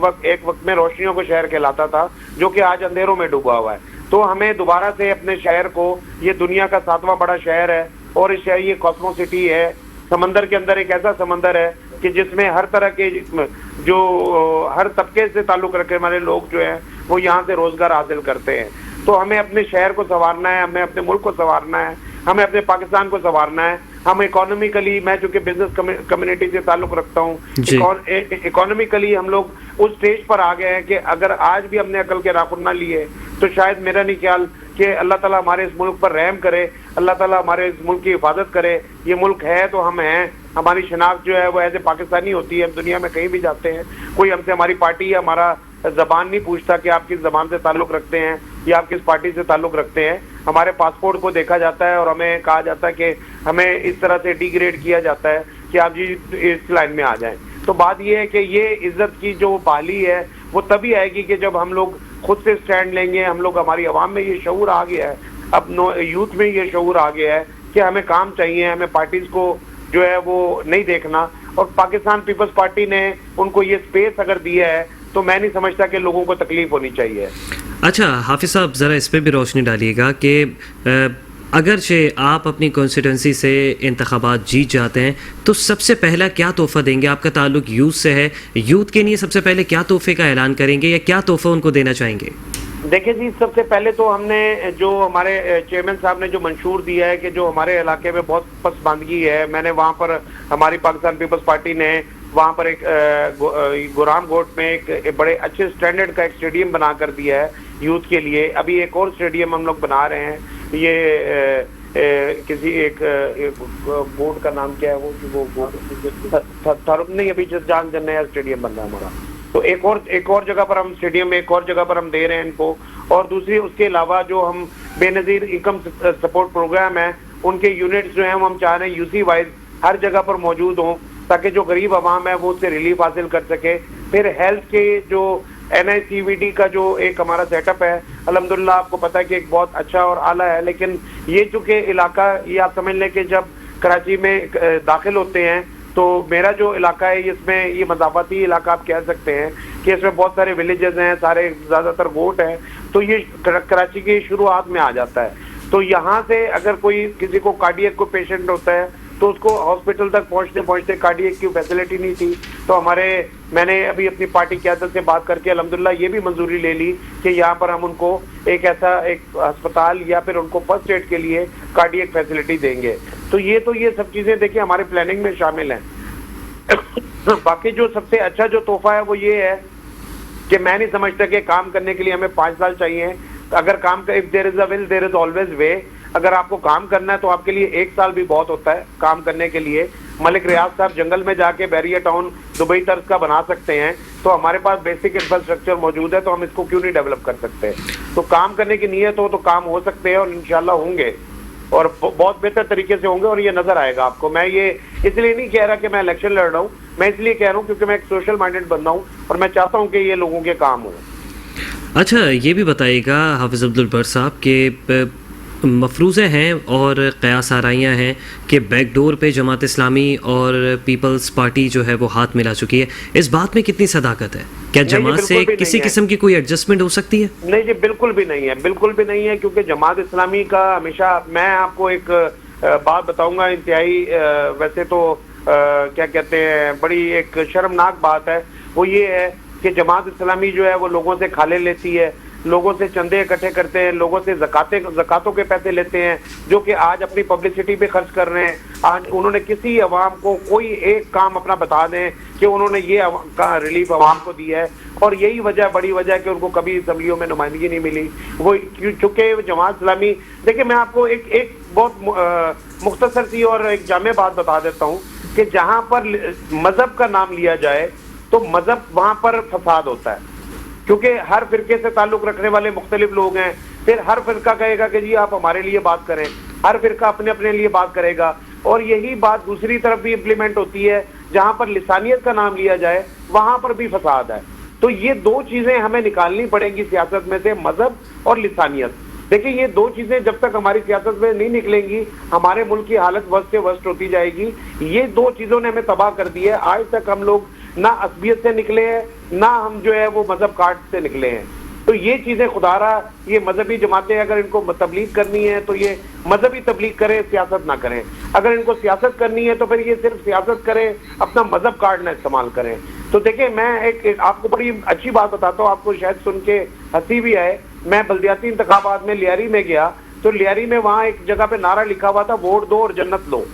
وقت میں روشنیوں کو شہر کہلاتا تھا, جو کہ آج اندھیروں میں ڈوبا ہوا ہے. تو ہمیں دوبارہ سے اپنے شہر کو, یہ دنیا کا 7واں بڑا شہر ہے اور اس شہر یہ کاسمو سٹی ہے, سمندر کے اندر ایک ایسا سمندر ہے کہ جس میں ہر طرح کے جو ہر طبقے سے تعلق رکھنے والے لوگ جو ہیں وہ یہاں سے روزگار حاصل کرتے ہیں. تو ہمیں اپنے شہر کو سنوارنا ہے, ہمیں اپنے ملک کو سنوارنا ہے, ہمیں اپنے پاکستان کو سنوارنا ہے. ہم اکانومیکلی, میں چونکہ بزنس کمیونٹی سے تعلق رکھتا ہوں, اکانومیکلی ہم لوگ اس سٹیج پر آ گئے ہیں کہ اگر آج بھی ہم نے عقل کے ناخن نہ لیے تو شاید میرا نہیں خیال کہ اللہ تعالیٰ ہمارے اس ملک پر رحم کرے, اللہ تعالیٰ ہمارے اس ملک کی حفاظت کرے. یہ ملک ہے تو ہم ہیں, ہماری شناخت جو ہے وہ ایسے پاکستانی ہوتی ہے. ہم دنیا میں کہیں بھی جاتے ہیں, کوئی ہم سے ہماری پارٹی یا ہمارا زبان نہیں پوچھتا کہ آپ کس زبان سے تعلق رکھتے ہیں یا آپ کس پارٹی سے تعلق رکھتے ہیں. ہمارے پاسپورٹ کو دیکھا جاتا ہے اور ہمیں کہا جاتا ہے کہ ہمیں اس طرح سے ڈی گریڈ کیا جاتا ہے کہ آپ جی اس لائن میں آ جائیں. تو بات یہ ہے کہ یہ عزت کی جو بحالی ہے وہ تبھی آئے گی کہ جب ہم لوگ خود سے سٹینڈ لیں گے. ہم لوگ, ہماری عوام میں یہ شعور آ گیا ہے, اب یوتھ میں یہ شعور آ گیا ہے کہ ہمیں کام چاہیے, ہمیں پارٹیز کو جو ہے وہ نہیں دیکھنا. اور پاکستان پیپلز پارٹی نے ان کو یہ سپیس اگر دیا ہے تو میں نہیں سمجھتا کہ لوگوں کو تکلیف ہونی چاہیے. اچھا حافظ صاحب, ذرا اس پہ بھی روشنی ڈالیے گا کہ اگرچہ آپ اپنی کانسٹیٹوئنسی سے انتخابات جیت جاتے ہیں تو سب سے پہلا کیا تحفہ دیں گے؟ آپ کا تعلق یوتھ سے ہے, یوتھ کے لیے سب سے پہلے کیا تحفے کا اعلان کریں گے یا کیا تحفہ ان کو دینا چاہیں گے؟ دیکھیں جی, سب سے پہلے تو ہم نے جو ہمارے چیئرمین صاحب نے جو منشور دیا ہے کہ جو ہمارے علاقے میں بہت پسماندگی ہے, میں نے وہاں پر, ہماری پاکستان پیپلز پارٹی نے وہاں پر ایک گورام گوٹ میں ایک بڑے اچھے سٹینڈرڈ کا ایک اسٹیڈیم بنا کر دیا ہے یوتھ کے لیے. ابھی ایک اور اسٹیڈیم ہم لوگ بنا رہے ہیں, یہ کسی ایک بورڈ کا نام کیا ہے وہ نہیں, ابھی جان نیا اسٹیڈیم بن رہا ہے ہمارا. تو ایک اور جگہ پر ہم اسٹیڈیم ایک اور جگہ پر ہم دے رہے ہیں ان کو. اور دوسری اس کے علاوہ جو ہم بے نظیر انکم سپورٹ پروگرام ہے, ان کے یونٹس جو ہیں ہم چاہ رہے ہیں یو سی وائز ہر جگہ پر موجود ہوں تاکہ جو غریب عوام ہے وہ اس سے ریلیف حاصل کر سکے. پھر ہیلتھ کے جو این آئی سی وی ڈی کا جو ایک ہمارا سیٹ اپ ہے, الحمدللہ آپ کو پتا ہے کہ ایک بہت اچھا اور اعلیٰ ہے. لیکن یہ چونکہ علاقہ, یہ آپ سمجھ لیں کہ جب کراچی میں داخل ہوتے ہیں تو میرا جو علاقہ ہے اس میں یہ مضافاتی علاقہ آپ کہہ سکتے ہیں کہ اس میں بہت سارے ولیجز ہیں, سارے زیادہ تر گوٹ ہیں, تو یہ کراچی کی شروعات میں آ جاتا ہے. تو یہاں سے اگر کوئی کسی کو کارڈیئک کو پیشنٹ ہوتا ہے تو اس کو ہاسپٹل تک پہنچتے کارڈیئک کی فیسلٹی نہیں تھی, تو میں نے ابھی اپنی پارٹی قیادت سے بات کر کے الحمدللہ یہ بھی منظوری لے لی کہ یہاں پر ہم ان کو ایک ایسا ایک ہسپتال یا پھر ان کو فرسٹ ایڈ کے لیے کارڈیئک فیسلٹی دیں گے. تو یہ سب چیزیں دیکھیں ہمارے پلاننگ میں شامل ہیں. باقی جو سب سے اچھا جو تحفہ ہے وہ یہ ہے کہ میں نہیں سمجھتا کہ کام کرنے کے لیے ہمیں 5 سال چاہیے. اگر کام کا if there is a will there is always way. اگر آپ کو کام کرنا ہے تو آپ کے لیے 1 سال بھی بہت ہوتا ہے کام کرنے کے لیے. ملک ریاض صاحب جنگل میں جا کے بیریا ٹاؤن دبئی طرز کا بنا سکتے ہیں, تو ہمارے پاس بیسک انفراسٹرکچر موجود ہے, تو ہم اس کو کیوں نہیں ڈیولپ کر سکتے. تو کام کرنے کی نیت ہو تو کام ہو سکتے ہیں اور انشاءاللہ ہوں گے, اور بہت بہتر طریقے سے ہوں گے, اور یہ نظر آئے گا آپ کو. میں یہ اس لیے نہیں کہہ رہا کہ میں الیکشن لڑ رہا ہوں, میں اس لیے کہہ رہا ہوں کیونکہ میں ایک سوشل مائنڈڈ بندہ ہوں اور میں چاہتا ہوں کہ یہ لوگوں کے کام ہوں. اچھا یہ بھی بتائیے گا حافظ عبدالبر صاحب کہ مفروضے ہیں اور قیاس آرائیاں ہیں کہ بیک ڈور پہ جماعت اسلامی اور پیپلز پارٹی جو ہے وہ ہاتھ ملا چکی ہے، اس بات میں کتنی صداقت ہے؟ کیا جماعت سے کسی قسم کی کوئی ایڈجسٹمنٹ ہو سکتی ہے؟ نہیں جی، بالکل بھی نہیں ہے، بالکل بھی نہیں ہے، کیونکہ جماعت اسلامی کا ہمیشہ، میں آپ کو ایک بات بتاؤں گا انتہائی ویسے تو کیا کہتے ہیں بڑی ایک شرمناک بات ہے، وہ یہ ہے کہ جماعت اسلامی جو ہے وہ لوگوں سے کھالے لیتی ہے، لوگوں سے چندے اکٹھے کرتے ہیں، لوگوں سے زکاتوں کے پیسے لیتے ہیں جو کہ آج اپنی پبلسٹی پہ خرچ کر رہے ہیں۔ آج انہوں نے کسی عوام کو کوئی ایک کام اپنا بتا دیں کہ انہوں نے یہ ریلیف عوام کو دیا ہے، اور یہی وجہ، بڑی وجہ ہے کہ ان کو کبھی اسمبلیوں میں نمائندگی نہیں ملی۔ وہ چونکہ جماعت اسلامی، دیکھیں میں آپ کو ایک بہت مختصر سی اور ایک جامع بات بتا دیتا ہوں کہ جہاں پر مذہب کا نام لیا جائے تو مذہب وہاں پر فساد ہوتا ہے، کیونکہ ہر فرقے سے تعلق رکھنے والے مختلف لوگ ہیں، پھر ہر فرقہ کہے گا کہ جی آپ ہمارے لیے بات کریں، ہر فرقہ اپنے لیے بات کرے گا، اور یہی بات دوسری طرف بھی امپلیمنٹ ہوتی ہے، جہاں پر لسانیت کا نام لیا جائے وہاں پر بھی فساد ہے۔ تو یہ دو چیزیں ہمیں نکالنی پڑیں گی سیاست میں سے، مذہب اور لسانیت۔ دیکھیں یہ دو چیزیں جب تک ہماری سیاست میں نہیں نکلیں گی، ہمارے ملک کی حالت ورسٹ سے ورسٹ ہوتی جائے گی۔ یہ دو چیزوں نے ہمیں تباہ کر دی ہے۔ آج تک ہم لوگ نہ عصبیت سے نکلے ہیں، نہ ہم جو ہے وہ مذہب کاٹ سے نکلے ہیں۔ تو یہ چیزیں خدا را، یہ مذہبی جماعتیں اگر ان کو تبلیغ کرنی ہے تو یہ مذہبی تبلیغ کریں، سیاست نہ کریں۔ اگر ان کو سیاست کرنی ہے تو پھر یہ صرف سیاست کریں، اپنا مذہب کارڈ نہ استعمال کریں۔ تو دیکھیں میں ایک آپ کو بڑی اچھی بات بتاتا ہوں، آپ کو شاید سن کے ہنسی بھی آئے۔ میں بلدیاتی انتخابات میں لیاری میں گیا، تو لیاری میں وہاں ایک جگہ پہ نعرہ لکھا ہوا تھا، ووٹ دو اور جنت لو۔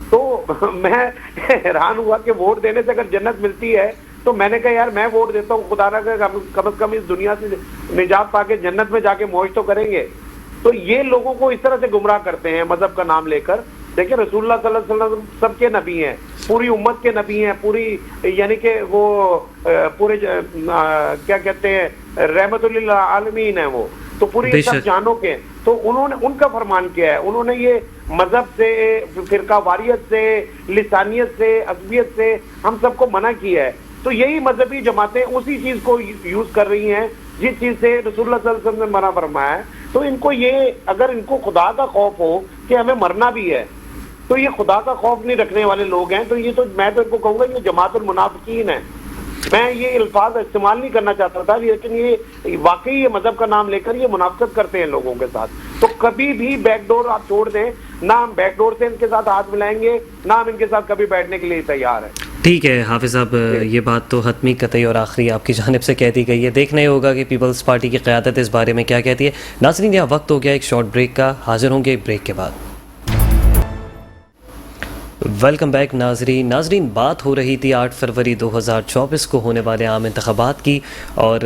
تو میں حیران ہوا کہ ووٹ دینے سے اگر جنت ملتی ہے تو میں نے کہا یار میں ووٹ دیتا ہوں، خدا نہ کم از کم اس دنیا سے نجات پا کے جنت میں جا کے موج تو کریں گے۔ تو یہ لوگوں کو اس طرح سے گمراہ کرتے ہیں مذہب کا نام لے کر۔ دیکھیں رسول اللہ صلی اللہ علیہ وسلم سب کے نبی ہیں، پوری امت کے نبی ہیں، پوری یعنی کہ وہ پورے کیا کہتے ہیں رحمت للعالمین ہیں، وہ تو پوری سب جانوں کے۔ تو انہوں نے، ان کا فرمان کیا ہے، انہوں نے یہ مذہب سے، فرقہ واریت سے، لسانیت سے، عصبیت سے ہم سب کو منع کیا ہے۔ تو یہی مذہبی جماعتیں اسی چیز کو یوز کر رہی ہیں جس چیز سے رسول اللہ صلی اللہ علیہ وسلم نے منع فرمایا ہے۔ تو ان کو یہ، اگر ان کو خدا کا خوف ہو کہ ہمیں مرنا بھی ہے، تو یہ خدا کا خوف نہیں رکھنے والے لوگ ہیں۔ تو یہ تو میں تو ان کو کہوں گا یہ جماعت المنافقین ہے۔ میں یہ الفاظ استعمال نہیں کرنا چاہتا تھا، لیکن یہ واقعی یہ مذہب کا نام لے کر یہ منافقت کرتے ہیں لوگوں کے ساتھ۔ تو کبھی بھی بیک ڈور آپ چھوڑ دیں، نہ ہم بیک ڈور سے ان کے ساتھ ہاتھ ملائیں گے، نہ ہم ان کے ساتھ کبھی بیٹھنے کے لیے تیار ہیں۔ ٹھیک ہے حافظ صاحب، یہ بات تو حتمی، قطعی اور آخری آپ کی جانب سے کہہ دی گئی ہے۔ دیکھنا ہی ہوگا کہ پیپلز پارٹی کی قیادت اس بارے میں کیا کہتی ہے۔ ناظرین یہاں وقت ہو گیا ایک شارٹ بریک کا، حاضر ہوں گے بریک کے بعد۔ ویلکم بیک ناظرین بات ہو رہی تھی 8 فروری 2024 کو ہونے والے عام انتخابات کی، اور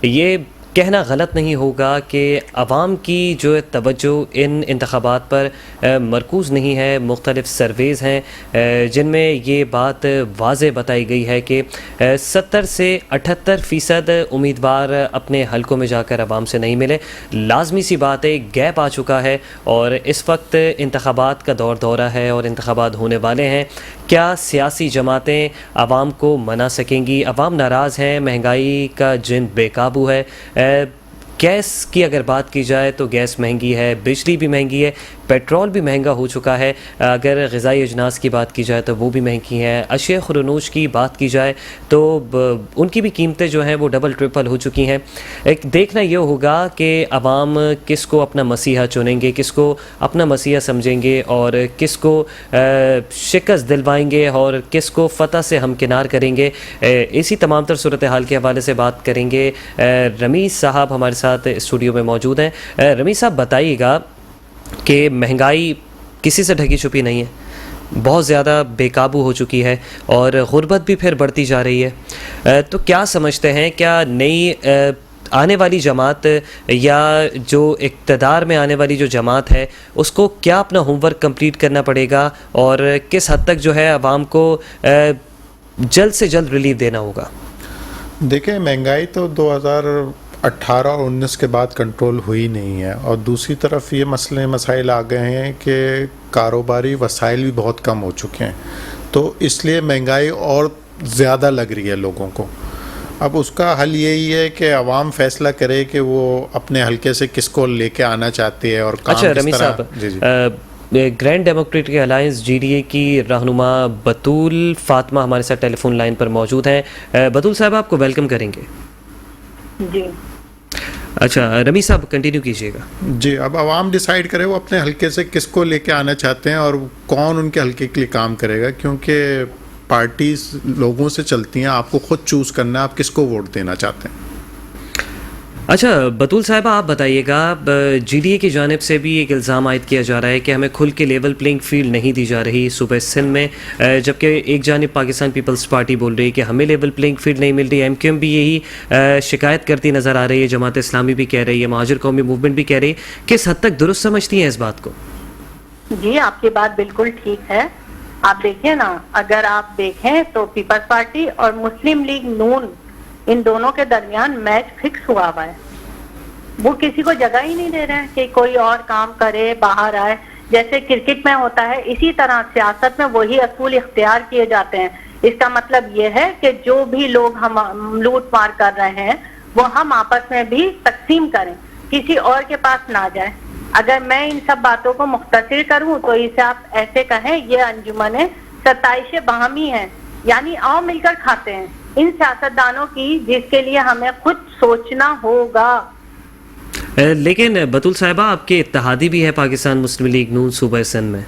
یہ کہنا غلط نہیں ہوگا کہ عوام کی جو توجہ ان انتخابات پر مرکوز نہیں ہے۔ مختلف سرویز ہیں جن میں یہ بات واضح بتائی گئی ہے کہ 70 سے 78% امیدوار اپنے حلقوں میں جا کر عوام سے نہیں ملے۔ لازمی سی بات ہے، گیپ آ چکا ہے اور اس وقت انتخابات کا دورہ ہے اور انتخابات ہونے والے ہیں۔ کیا سیاسی جماعتیں عوام کو منا سکیں گی؟ عوام ناراض ہیں، مہنگائی کا جن بے قابو ہے۔ گیس کی اگر بات کی جائے تو گیس مہنگی ہے، بجلی بھی مہنگی ہے، پیٹرول بھی مہنگا ہو چکا ہے، اگر غذائی اجناس کی بات کی جائے تو وہ بھی مہنگی ہیں، اشیاء خرونوش کی بات کی جائے تو ان کی بھی قیمتیں جو ہیں وہ ڈبل ٹرپل ہو چکی ہیں۔ ایک دیکھنا یہ ہوگا کہ عوام کس کو اپنا مسیحا چنیں گے، کس کو اپنا مسیحا سمجھیں گے، اور کس کو شکست دلوائیں گے اور کس کو فتح سے ہمکنار کریں گے۔ اسی تمام تر صورتحال کے حوالے سے بات کریں گے۔ رمیز صاحب ہمارے ساتھ اسٹوڈیو میں موجود ہیں۔ رمیز صاحب بتائیے گا کہ مہنگائی کسی سے ڈھکی چھپی نہیں ہے، بہت زیادہ بے قابو ہو چکی ہے اور غربت بھی پھر بڑھتی جا رہی ہے، تو کیا سمجھتے ہیں کیا نئی آنے والی جماعت یا جو اقتدار میں آنے والی جو جماعت ہے اس کو کیا اپنا ہوم ورک کمپلیٹ کرنا پڑے گا اور کس حد تک جو ہے عوام کو جلد سے جلد ریلیف دینا ہوگا؟ دیکھیں مہنگائی تو 2018 اور 19 کے بعد کنٹرول ہوئی نہیں ہے، اور دوسری طرف یہ مسائل آ گئے ہیں کہ کاروباری وسائل بھی بہت کم ہو چکے ہیں، تو اس لیے مہنگائی اور زیادہ لگ رہی ہے لوگوں کو۔ اب اس کا حل یہی ہے کہ عوام فیصلہ کرے کہ وہ اپنے حلقے سے کس کو لے کے آنا چاہتے ہیں اور کام اچھا کس رمی طرح. صاحب، جی جی Grand Democratic Alliance G D A کی رہنما بطول فاطمہ ہمارے ساتھ ٹیلی فون لائن پر موجود ہیں. بطول صاحب آپ کو ویلکم کریں گے. جی اچھا رمی صاحب کنٹینیو کیجیے گا. جی. اب عوام ڈیسائیڈ کرے وہ اپنے حلقے سے کس کو لے کے آنا چاہتے ہیں اور کون ان کے حلقے کے لیے کام کرے گا, کیونکہ پارٹیز لوگوں سے چلتی ہیں, آپ کو خود چوز کرنا ہے آپ کس کو ووٹ دینا چاہتے ہیں. اچھا بطول صاحبہ آپ بتائیے گا, جی ڈی اے کی جانب سے بھی ایک الزام عائد کیا جا رہا ہے کہ ہمیں کھل کے لیول پلینگ فیلڈ نہیں دی جا رہی صوبہ سندھ میں, جبکہ ایک جانب پاکستان پیپلز پارٹی بول رہی ہے کہ ہمیں لیول پلینگ فیلڈ نہیں مل رہی. ایم کیو ایم بھی یہی شکایت کرتی نظر آ رہی ہے, جماعت اسلامی بھی کہہ رہی ہے, مہاجر قومی موومنٹ بھی کہہ رہی ہے. کس حد تک درست سمجھتی ہیں اس بات کو؟ جی آپ کی بات بالکل ٹھیک ہے. آپ دیکھیں نا, اگر آپ دیکھیں تو پیپلز پارٹی اور مسلم لیگ نون ان دونوں کے درمیان میچ فکس ہوا ہوا ہے. وہ کسی کو جگہ ہی نہیں دے رہے ہیں کہ کوئی اور کام کرے, باہر آئے. جیسے کرکٹ میں ہوتا ہے اسی طرح سیاست میں وہی اصول اختیار کیے جاتے ہیں. اس کا مطلب یہ ہے کہ جو بھی لوگ ہم لوٹ مار کر رہے ہیں وہ ہم آپس میں بھی تقسیم کریں, کسی اور کے پاس نہ جائے. اگر میں ان سب باتوں کو مختصر کروں تو اسے آپ ایسے کہیں یہ انجمن ستائش باہمی ہے, یعنی آؤ مل کر کھاتے ہیں ان سیاستدانوں کی جس کے لیے ہمیں خود سوچنا ہوگا. لیکن بطول صاحبہ آپ کے اتحادی بھی ہے پاکستان مسلم لیگ نون صوبہ سندھ میں.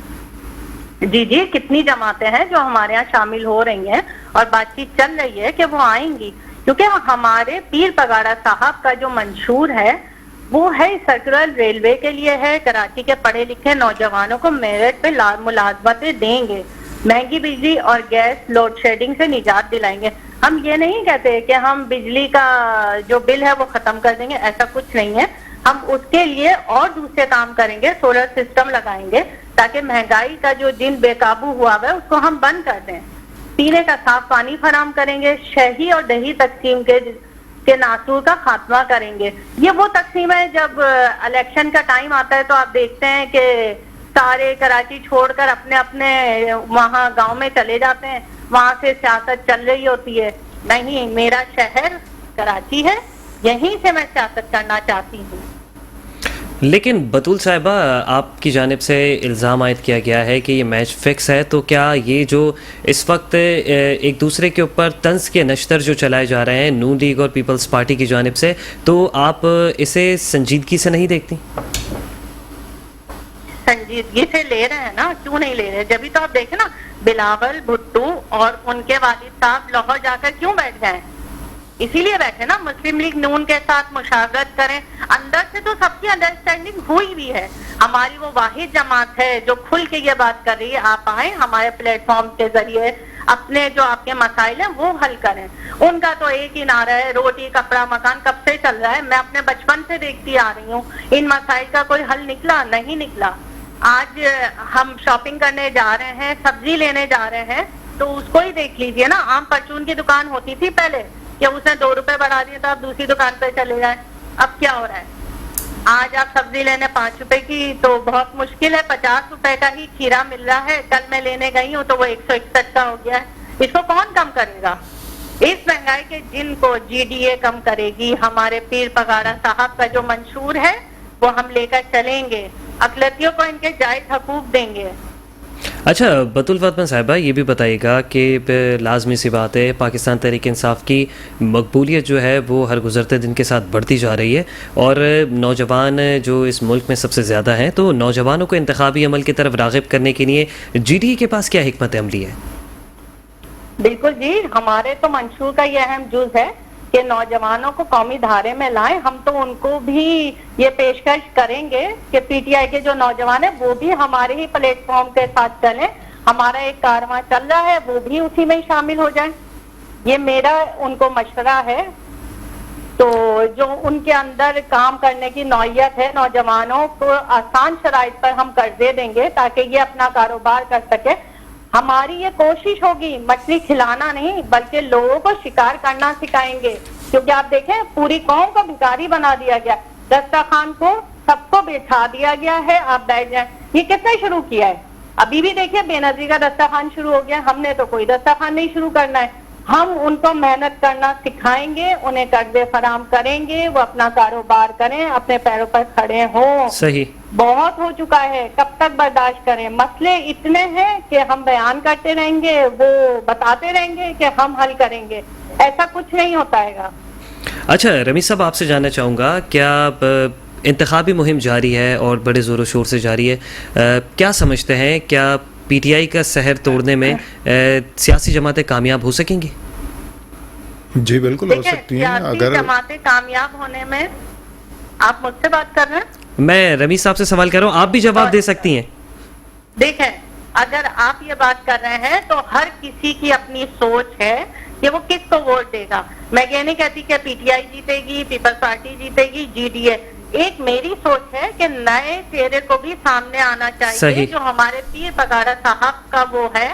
جی جی کتنی جماعتیں ہیں جو ہمارے یہاں شامل ہو رہی ہیں اور بات چیت چل رہی ہے کہ وہ آئیں گی, کیونکہ ہمارے پیر پگاڑا صاحب کا جو منشور ہے وہ ہے سرکولر ریلوے کے لیے ہے. کراچی کے پڑھے لکھے نوجوانوں کو میرٹ پہ ملازمتیں دیں گے, مہنگی بجلی اور گیس لوڈ شیڈنگ سے نجات دلائیں گے. ہم یہ نہیں کہتے کہ ہم بجلی کا جو بل ہے وہ ختم کر دیں گے, ایسا کچھ نہیں ہے. ہم اس کے لیے اور دوسرے کام کریں گے, سولر سسٹم لگائیں گے تاکہ مہنگائی کا جو دن بے قابو ہوا ہے اس کو ہم بند کر دیں. پینے کا صاف پانی فراہم کریں گے, شہری اور دیہی تقسیم کے ناصور کا خاتمہ کریں گے. یہ وہ تقسیم ہے جب الیکشن کا ٹائم آتا ہے تو آپ دیکھتے ہیں کہ سارے کراچی چھوڑ کر اپنے اپنے وہاں گاؤں میں چلے جاتے ہیں, وہاں سے سیاست چل رہی ہوتی ہے. نہیں, میرا شہر کراچی ہے, یہیں سے میں سیاست کرنا چاہتی ہوں. لیکن بطول صاحبہ آپ کی جانب سے الزام عائد کیا گیا ہے کہ یہ میچ فکس ہے, تو کیا یہ جو اس وقت ایک دوسرے کے اوپر طنز کے نشتر جو چلائے جا رہے ہیں نون لیگ اور پیپلز پارٹی کی جانب سے, تو آپ اسے سنجیدگی سے نہیں دیکھتی؟ سنجیدگی سے لے رہے ہیں نا, کیوں نہیں لے رہے؟ جبھی تو آپ دیکھیں نا بلاول بھٹو اور ان کے والد صاحب لاہور جا کر کیوں بیٹھ گئے؟ اسی لیے بیٹھے نا مسلم لیگ نون کے ساتھ مشاورت کریں. اندر سے تو سب کی انڈرسٹینڈنگ ہوئی بھی ہے. ہماری وہ واحد جماعت ہے جو کھل کے یہ بات کر رہی ہے آپ آئیں ہمارے پلیٹ فارم کے ذریعے اپنے جو آپ کے مسائل ہیں وہ حل کریں. ان کا تو ایک ہی نعرہ ہے, روٹی کپڑا مکان. کب سے چل رہا ہے, میں اپنے بچپن سے دیکھتی آ رہی ہوں. ان مسائل کا کوئی حل نکلا نہیں نکلا. آج ہم شاپنگ کرنے جا رہے ہیں, سبزی لینے جا رہے ہیں, تو اس کو ہی دیکھ لیجئے نا. عام پرچون کی دکان ہوتی تھی پہلے کہ اس نے 2 روپے بڑھا دیے تو آپ دوسری دکان پہ چلے جائیں. اب کیا ہو رہا ہے, آج آپ سبزی لینے 5 روپے کی تو بہت مشکل ہے 50 روپے کا ہی کھیرا مل رہا ہے. کل میں لینے گئی ہوں تو وہ 161 کا ہو گیا ہے. اس کو کون کم کرے گا؟ اس مہنگائی کے جن کو جی ڈی اے کم کرے گی. ہمارے پیر پگاڑا صاحب کا جو منشور ہے وہ ہم لے کر چلیں گے, اقلیتوں کو ان کے جائز حقوق دیں گے. اچھا بطول فاطمہ صاحبہ یہ بھی بتائیے گا کہ لازمی سی بات ہے پاکستان تحریک انصاف کی مقبولیت جو ہے وہ ہر گزرتے دن کے ساتھ بڑھتی جا رہی ہے, اور نوجوان جو اس ملک میں سب سے زیادہ ہیں, تو نوجوانوں کو انتخابی عمل کی طرف راغب کرنے کے لیے جی ڈی اے کے پاس کیا حکمت عملی ہے؟ بالکل جی, ہمارے تو منشور کا یہ اہم جز ہے کہ نوجوانوں کو قومی دھارے میں لائیں. ہم تو ان کو بھی یہ پیشکش کریں گے کہ پی ٹی آئی کے جو نوجوان ہیں وہ بھی ہمارے ہی پلیٹ فارم کے ساتھ چلیں. ہمارا ایک کارواں چل رہا ہے, وہ بھی اسی میں شامل ہو جائیں. یہ میرا ان کو مشورہ ہے. تو جو ان کے اندر کام کرنے کی نوعیت ہے, نوجوانوں کو آسان شرائط پر ہم قرضے دیں گے تاکہ یہ اپنا کاروبار کر سکے. ہماری یہ کوشش ہوگی مچھلی کھلانا نہیں بلکہ لوگوں کو شکار کرنا سکھائیں گے, کیونکہ آپ دیکھیں پوری قوم کو بھکاری بنا دیا گیا. دسترخوان کو سب کو بٹھا دیا گیا ہے, آپ بیٹھ جائیں. یہ کس نے شروع کیا ہے؟ ابھی بھی دیکھیں بے نظری کا دسترخوان شروع ہو گیا. ہم نے تو کوئی دسترخوان نہیں شروع کرنا ہے. ہم ان کو محنت کرنا سکھائیں گے, انہیں قرضے فراہم کریں گے, وہ اپنا کاروبار کریں, اپنے پیروں پر کھڑے ہوں. صحیح. بہت ہو چکا ہے, کب تک برداشت کریں؟ مسئلے اتنے ہیں کہ ہم بیان کرتے رہیں گے, وہ بتاتے رہیں گے کہ ہم حل کریں گے, ایسا کچھ نہیں ہوتا ہے گا. اچھا رمیز صاحب, آپ سے جاننا چاہوں گا, کیا انتخابی مہم جاری ہے اور بڑے زور و شور سے جاری ہے, کیا سمجھتے ہیں کیا پی ٹی آئی کا سحر توڑنے میں سیاسی جماعتیں کامیاب ہو سکیں گی؟ جی بالکل ہو سکتی ہیں. اگر جماعتیں کامیاب ہونے میں, آپ مجھ سے بات کر رہے ہیں؟ میں رمیز صاحب سے سوال کر رہا ہوں, آپ بھی جواب دے سکتی ہیں. دیکھیں, اگر آپ یہ بات کر رہے ہیں تو ہر کسی کی اپنی سوچ ہے کہ وہ کس کو ووٹ دے گا. میں یہ نہیں کہتی کہ پی ٹی آئی جیتے گی, پیپلز پارٹی جیتے گی, جی ڈی اے. ایک میری سوچ ہے کہ نئے چہرے کو بھی سامنے آنا چاہیے, جو ہمارے پیر پگارا صاحب کا وہ ہے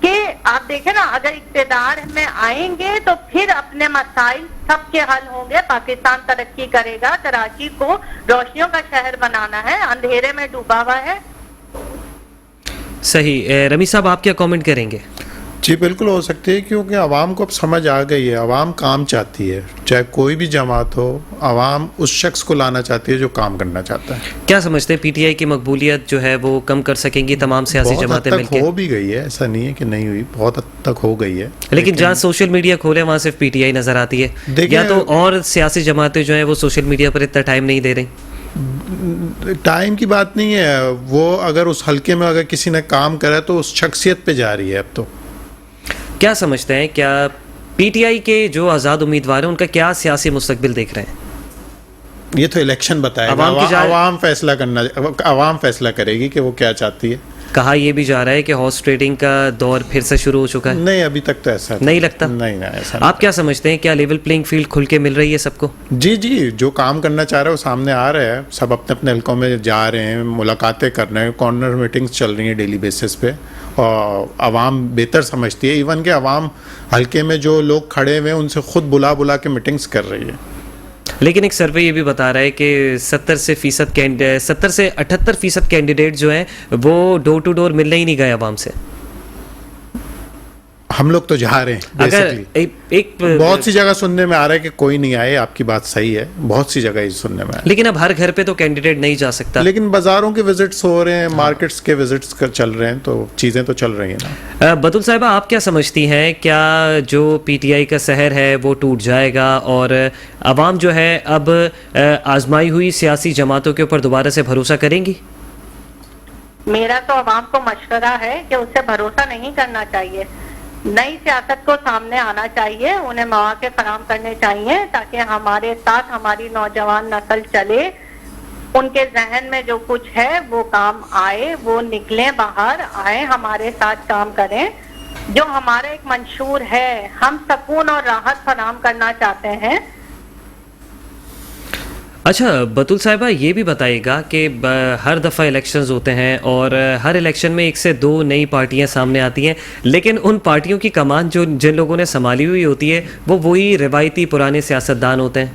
کہ آپ دیکھیں نا, اگر اقتدار میں آئیں گے تو پھر اپنے مسائل سب کے حل ہوں گے, پاکستان ترقی کرے گا, کراچی کو روشنیوں کا شہر بنانا ہے, اندھیرے میں ڈوبا ہوا ہے. صحیح. رمیز صاحب آپ کیا کامنٹ کریں گے؟ جی بالکل ہو سکتی ہے, کیونکہ عوام کو اب سمجھ آ گئی ہے, عوام کام چاہتی ہے, چاہے کوئی بھی جماعت ہو, عوام اس شخص کو لانا چاہتی ہے جو کام کرنا چاہتا ہے. کیا سمجھتے ہیں پی ٹی آئی کی مقبولیت جو ہے وہ کم کر سکیں گی تمام سیاسی جماعتیں مل کے؟ بہت حد تک ہو بھی گئی ہے, ایسا نہیں ہے کہ نہیں ہوئی, بہت حد تک ہو گئی ہے. لیکن جہاں سوشل میڈیا کھولے وہاں صرف پی ٹی آئی نظر آتی ہے, یا تو اور سیاسی جماعتیں جو ہیں وہ سوشل میڈیا پر اتنا ٹائم نہیں دے رہی. ٹائم کی بات نہیں ہے, وہ اگر اس حلقے میں اگر کسی نے کام کرا تو اس شخصیت پہ جا رہی ہے. اب تو کیا سمجھتے ہیں, کیا پی ٹی آئی کے جو آزاد امیدوار ہیں ان کا کیا سیاسی مستقبل دیکھ رہے ہیں؟ یہ تو الیکشن بتائے گا, عوام فیصلہ کرے گی کہ وہ کیا چاہتی ہے. کہا یہ بھی جا رہا ہے کہ ہارس ٹریڈنگ کا دور پھر سے شروع ہو چکا ہے. نہیں, ابھی تک تو ایسا نہیں لگتا. نہیں ایسا. آپ کیا سمجھتے ہیں, کیا لیول پلینگ فیلڈ کھل کے مل رہی ہے سب کو؟ جی جی, جو کام کرنا چاہ رہے ہیں وہ سامنے آ رہے ہیں, سب اپنے اپنے حلقوں میں جا رہے ہیں, ملاقاتیں کر رہے ہیں, کارنر میٹنگز چل رہی ہیں ڈیلی بیسس پہ, اور عوام بہتر سمجھتی ہے. ایون کہ عوام حلقے میں جو لوگ کھڑے ہوئے ہیں ان سے خود بلا کے میٹنگز کر رہی ہے. لیکن ایک سروے یہ بھی بتا رہا ہے کہ 70 سے 78% کینڈیڈیٹ جو ہیں وہ ڈور ٹو ڈور ملنے ہی نہیں گئے عوام سے. ہم لوگ تو جا رہے ہیں بیسکلی. بہت سی جگہ سننے میں آ رہا ہے کہ کوئی نہیں آئے, آپ کی بات صحیح ہے, بہت سی جگہ سننے میں آ رہا ہے. لیکن اب ہر گھر پہ تو کینڈیڈیٹ نہیں جا سکتا. لیکن بازاروں کے وزٹس ہو رہے ہیں, مارکیٹس کے وزٹس چل رہے ہیں, تو چیزیں تو چل رہی ہیں نا. بدل صاحبہ, آپ کیا سمجھتی ہیں, کیا جو پی ٹی آئی کا سحر ہے وہ ٹوٹ جائے گا اور عوام جو ہے اب آزمائی ہوئی سیاسی جماعتوں کے اوپر دوبارہ سے بھروسہ کریں گی؟ میرا تو عوام کو مشورہ ہے کہ اس سے بھروسہ نہیں کرنا چاہیے. نئی سیاست کو سامنے آنا چاہیے, انہیں مواقع فراہم کرنے چاہیے تاکہ ہمارے ساتھ ہماری نوجوان نسل چلے, ان کے ذہن میں جو کچھ ہے وہ کام آئے, وہ نکلیں باہر آئیں, ہمارے ساتھ کام کریں. جو ہمارا ایک منشور ہے, ہم سکون اور راحت فراہم کرنا چاہتے ہیں. اچھا بطول صاحبہ, یہ بھی بتائیے گا کہ ہر دفعہ الیکشنز ہوتے ہیں اور ہر الیکشن میں 1 سے 2 نئی پارٹیاں سامنے آتی ہیں, لیکن ان پارٹیوں کی کمان جو جن لوگوں نے سنبھالی ہوئی ہوتی ہے وہ وہی روایتی پرانے سیاستدان ہوتے ہیں.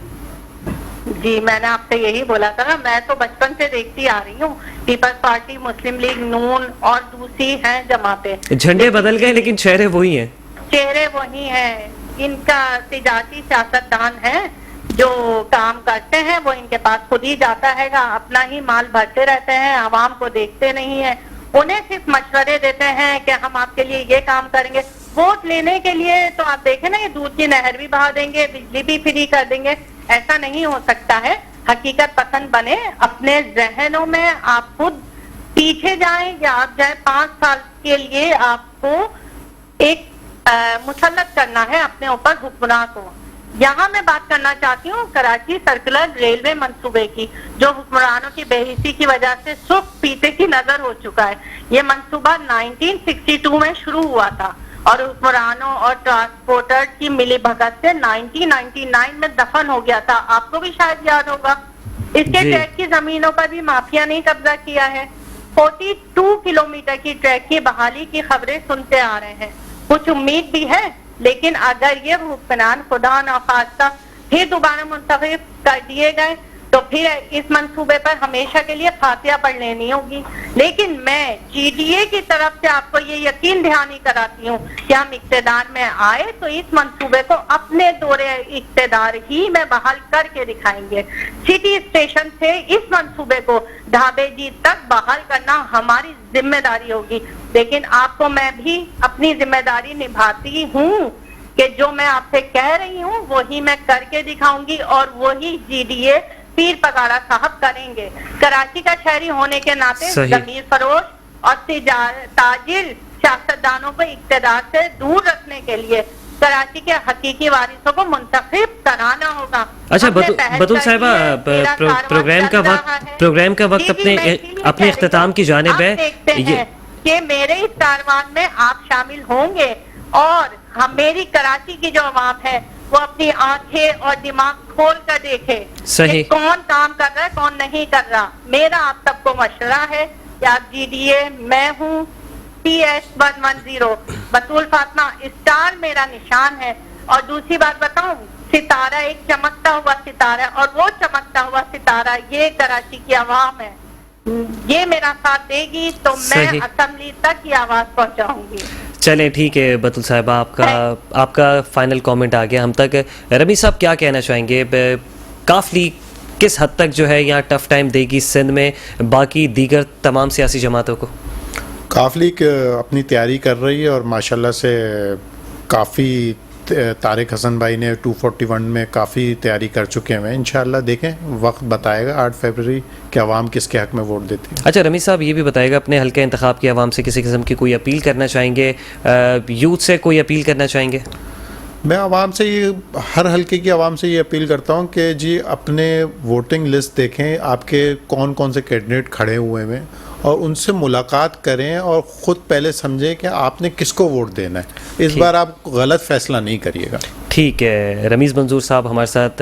جی, میں نے آپ سے یہی بولا تھا, میں تو بچپن سے دیکھتی آ رہی ہوں, پیپلز پارٹی, مسلم لیگ نون اور دوسری ہیں جماعتیں. جھنڈے بدل گئے لیکن چہرے وہی ہیں. چہرے وہی ہیں. ان کا تجارتی سیاستدان ہے, جو کام کرتے ہیں وہ ان کے پاس خود ہی جاتا ہے گا, اپنا ہی مال بھرتے رہتے ہیں, عوام کو دیکھتے نہیں ہیں. انہیں صرف مشورے دیتے ہیں کہ ہم آپ کے لیے یہ کام کریں گے. ووٹ لینے کے لیے تو آپ دیکھیں نا, یہ دودھ کی نہر بھی بہا دیں گے, بجلی بھی فری کر دیں گے. ایسا نہیں ہو سکتا ہے. حقیقت پسند بنے, اپنے ذہنوں میں آپ خود پیچھے جائیں یا آپ جائیں, 5 سال کے لیے آپ کو ایک مسلط کرنا ہے اپنے اوپر حکمراں کو. یہاں میں بات کرنا چاہتی ہوں کراچی سرکلر ریلوے منصوبے کی, جو حکمرانوں کی بے حسی کی وجہ سے سرخ پیتے کی نظر ہو چکا ہے. یہ منصوبہ 1962 میں شروع ہوا تھا اور حکمرانوں اور ٹرانسپورٹر کی ملی بھگت سے 1999 میں دفن ہو گیا تھا. آپ کو بھی شاید یاد ہوگا. اس کے ٹریک کی زمینوں پر بھی مافیا نے قبضہ کیا ہے. 42 کلومیٹر کی ٹریک کی بحالی کی خبریں سنتے آ رہے ہیں. کچھ امید بھی ہے, لیکن اگر یہ حکمران خدا نخواستہ پھر دوبارہ منتخب کر دیے گئے تو پھر اس منصوبے پر ہمیشہ کے لیے فاتحہ پڑھ لینی ہوگی. لیکن میں جی ڈی اے کی طرف سے آپ کو یہ یقین دہانی کراتی ہوں کہ ہم اقتدار میں آئے تو اس منصوبے کو اپنے دور اقتدار ہی میں بحال کر کے دکھائیں گے. سٹی اسٹیشن سے اس منصوبے کو ڈھابے جیت تک بحال کرنا ہماری ذمہ داری ہوگی. لیکن آپ کو میں بھی اپنی ذمہ داری نبھاتی ہوں کہ جو میں آپ سے کہہ رہی ہوں وہی میں کر کے دکھاؤں گی اور وہی جی ڈی اے پیر پگاڑا صاحب کریں گے. کراچی کا شہری ہونے کے ناطے ضمیر فروش اور تاجر سیاستدانوں کو اقتدار سے دور رکھنے کے لیے کراچی کے حقیقی وارثوں کو منتخب کرانا ہوگا. اچھا بطول صاحبہ، پروگرام کا وقت اپنے اختتام کی جانب ہے. کہ میرے اس کاروان میں آپ شامل ہوں گے اور میری کراچی کی جو عوام ہے وہ اپنی آنکھیں اور دماغ کھول کر دیکھے کہ کون کام کر رہا ہے کون نہیں کر رہا. میرا آپ سب کو مشورہ ہے کہ آپ جی ڈی اے، میں ہوں PS110 بطول فاطمہ اسٹار میرا نشان ہے. اور دوسری بات بتاؤں، ستارہ ایک چمکتا ہوا ستارہ اور وہ چمکتا ہوا ستارہ یہ کراچی کی عوام ہے. یہ میرا ساتھ دے گی تو میں اسمبلی تک کی آواز پہنچاؤں گی. چلیں ٹھیک ہے بطول صاحبہ، آپ کا فائنل کامنٹ آ گیا ہم تک. رمی صاحب کیا کہنا چاہیں گے؟ کاف لیگ کس حد تک جو ہے یہاں ٹف ٹائم دے گی سندھ میں باقی دیگر تمام سیاسی جماعتوں کو؟ کاف لیگ اپنی تیاری کر رہی ہے اور ماشاءاللہ سے کافی طارق حسن بھائی نے 241 میں کافی تیاری کر چکے ہیں. انشاءاللہ دیکھیں وقت بتائے گا 8 فروری کہ عوام کس کے حق میں ووٹ دیتی ہے. اچھا رمی صاحب یہ بھی بتائے گا، اپنے حلقہ انتخاب کی عوام سے کسی قسم کی کوئی اپیل کرنا چاہیں گے؟ یوتھ سے کوئی اپیل کرنا چاہیں گے؟ میں عوام سے ہر حلقے کی عوام سے یہ اپیل کرتا ہوں کہ جی اپنے ووٹنگ لسٹ دیکھیں، آپ کے کون کون سے کینڈیڈیٹ کھڑے ہوئے ہیں اور ان سے ملاقات کریں اور خود پہلے سمجھیں کہ آپ نے کس کو ووٹ دینا ہے. اس بار آپ غلط فیصلہ نہیں کریے گا. ٹھیک ہے. رمیز منظور صاحب ہمارے ساتھ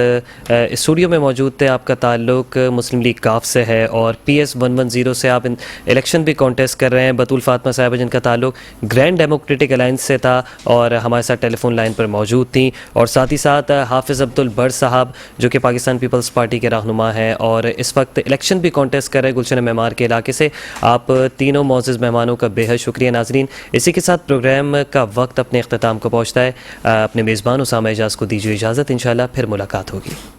اسٹوڈیو میں موجود تھے. آپ کا تعلق مسلم لیگ کاف سے ہے اور PS110 سے آپ الیکشن بھی کانٹیسٹ کر رہے ہیں. بطول فاطمہ صاحبہ جن کا تعلق گرینڈ ڈیموکریٹک الائنس سے تھا اور ہمارے ساتھ ٹیلی فون لائن پر موجود تھیں. اور ساتھ ہی ساتھ حافظ عبدالبر صاحب جو کہ پاکستان پیپلز پارٹی کے رہنما ہیں اور اس وقت الیکشن بھی کانٹیسٹ کر رہے ہیں گلشن معمار کے علاقے سے. آپ تینوں معزز مہمانوں کا بے حد شکریہ. ناظرین اسی کے ساتھ پروگرام کا وقت اپنے اختتام کو پہنچتا ہے. اپنے میزبان اسامہ اعجاز کو دیجیے اجازت. انشاءاللہ پھر ملاقات ہوگی.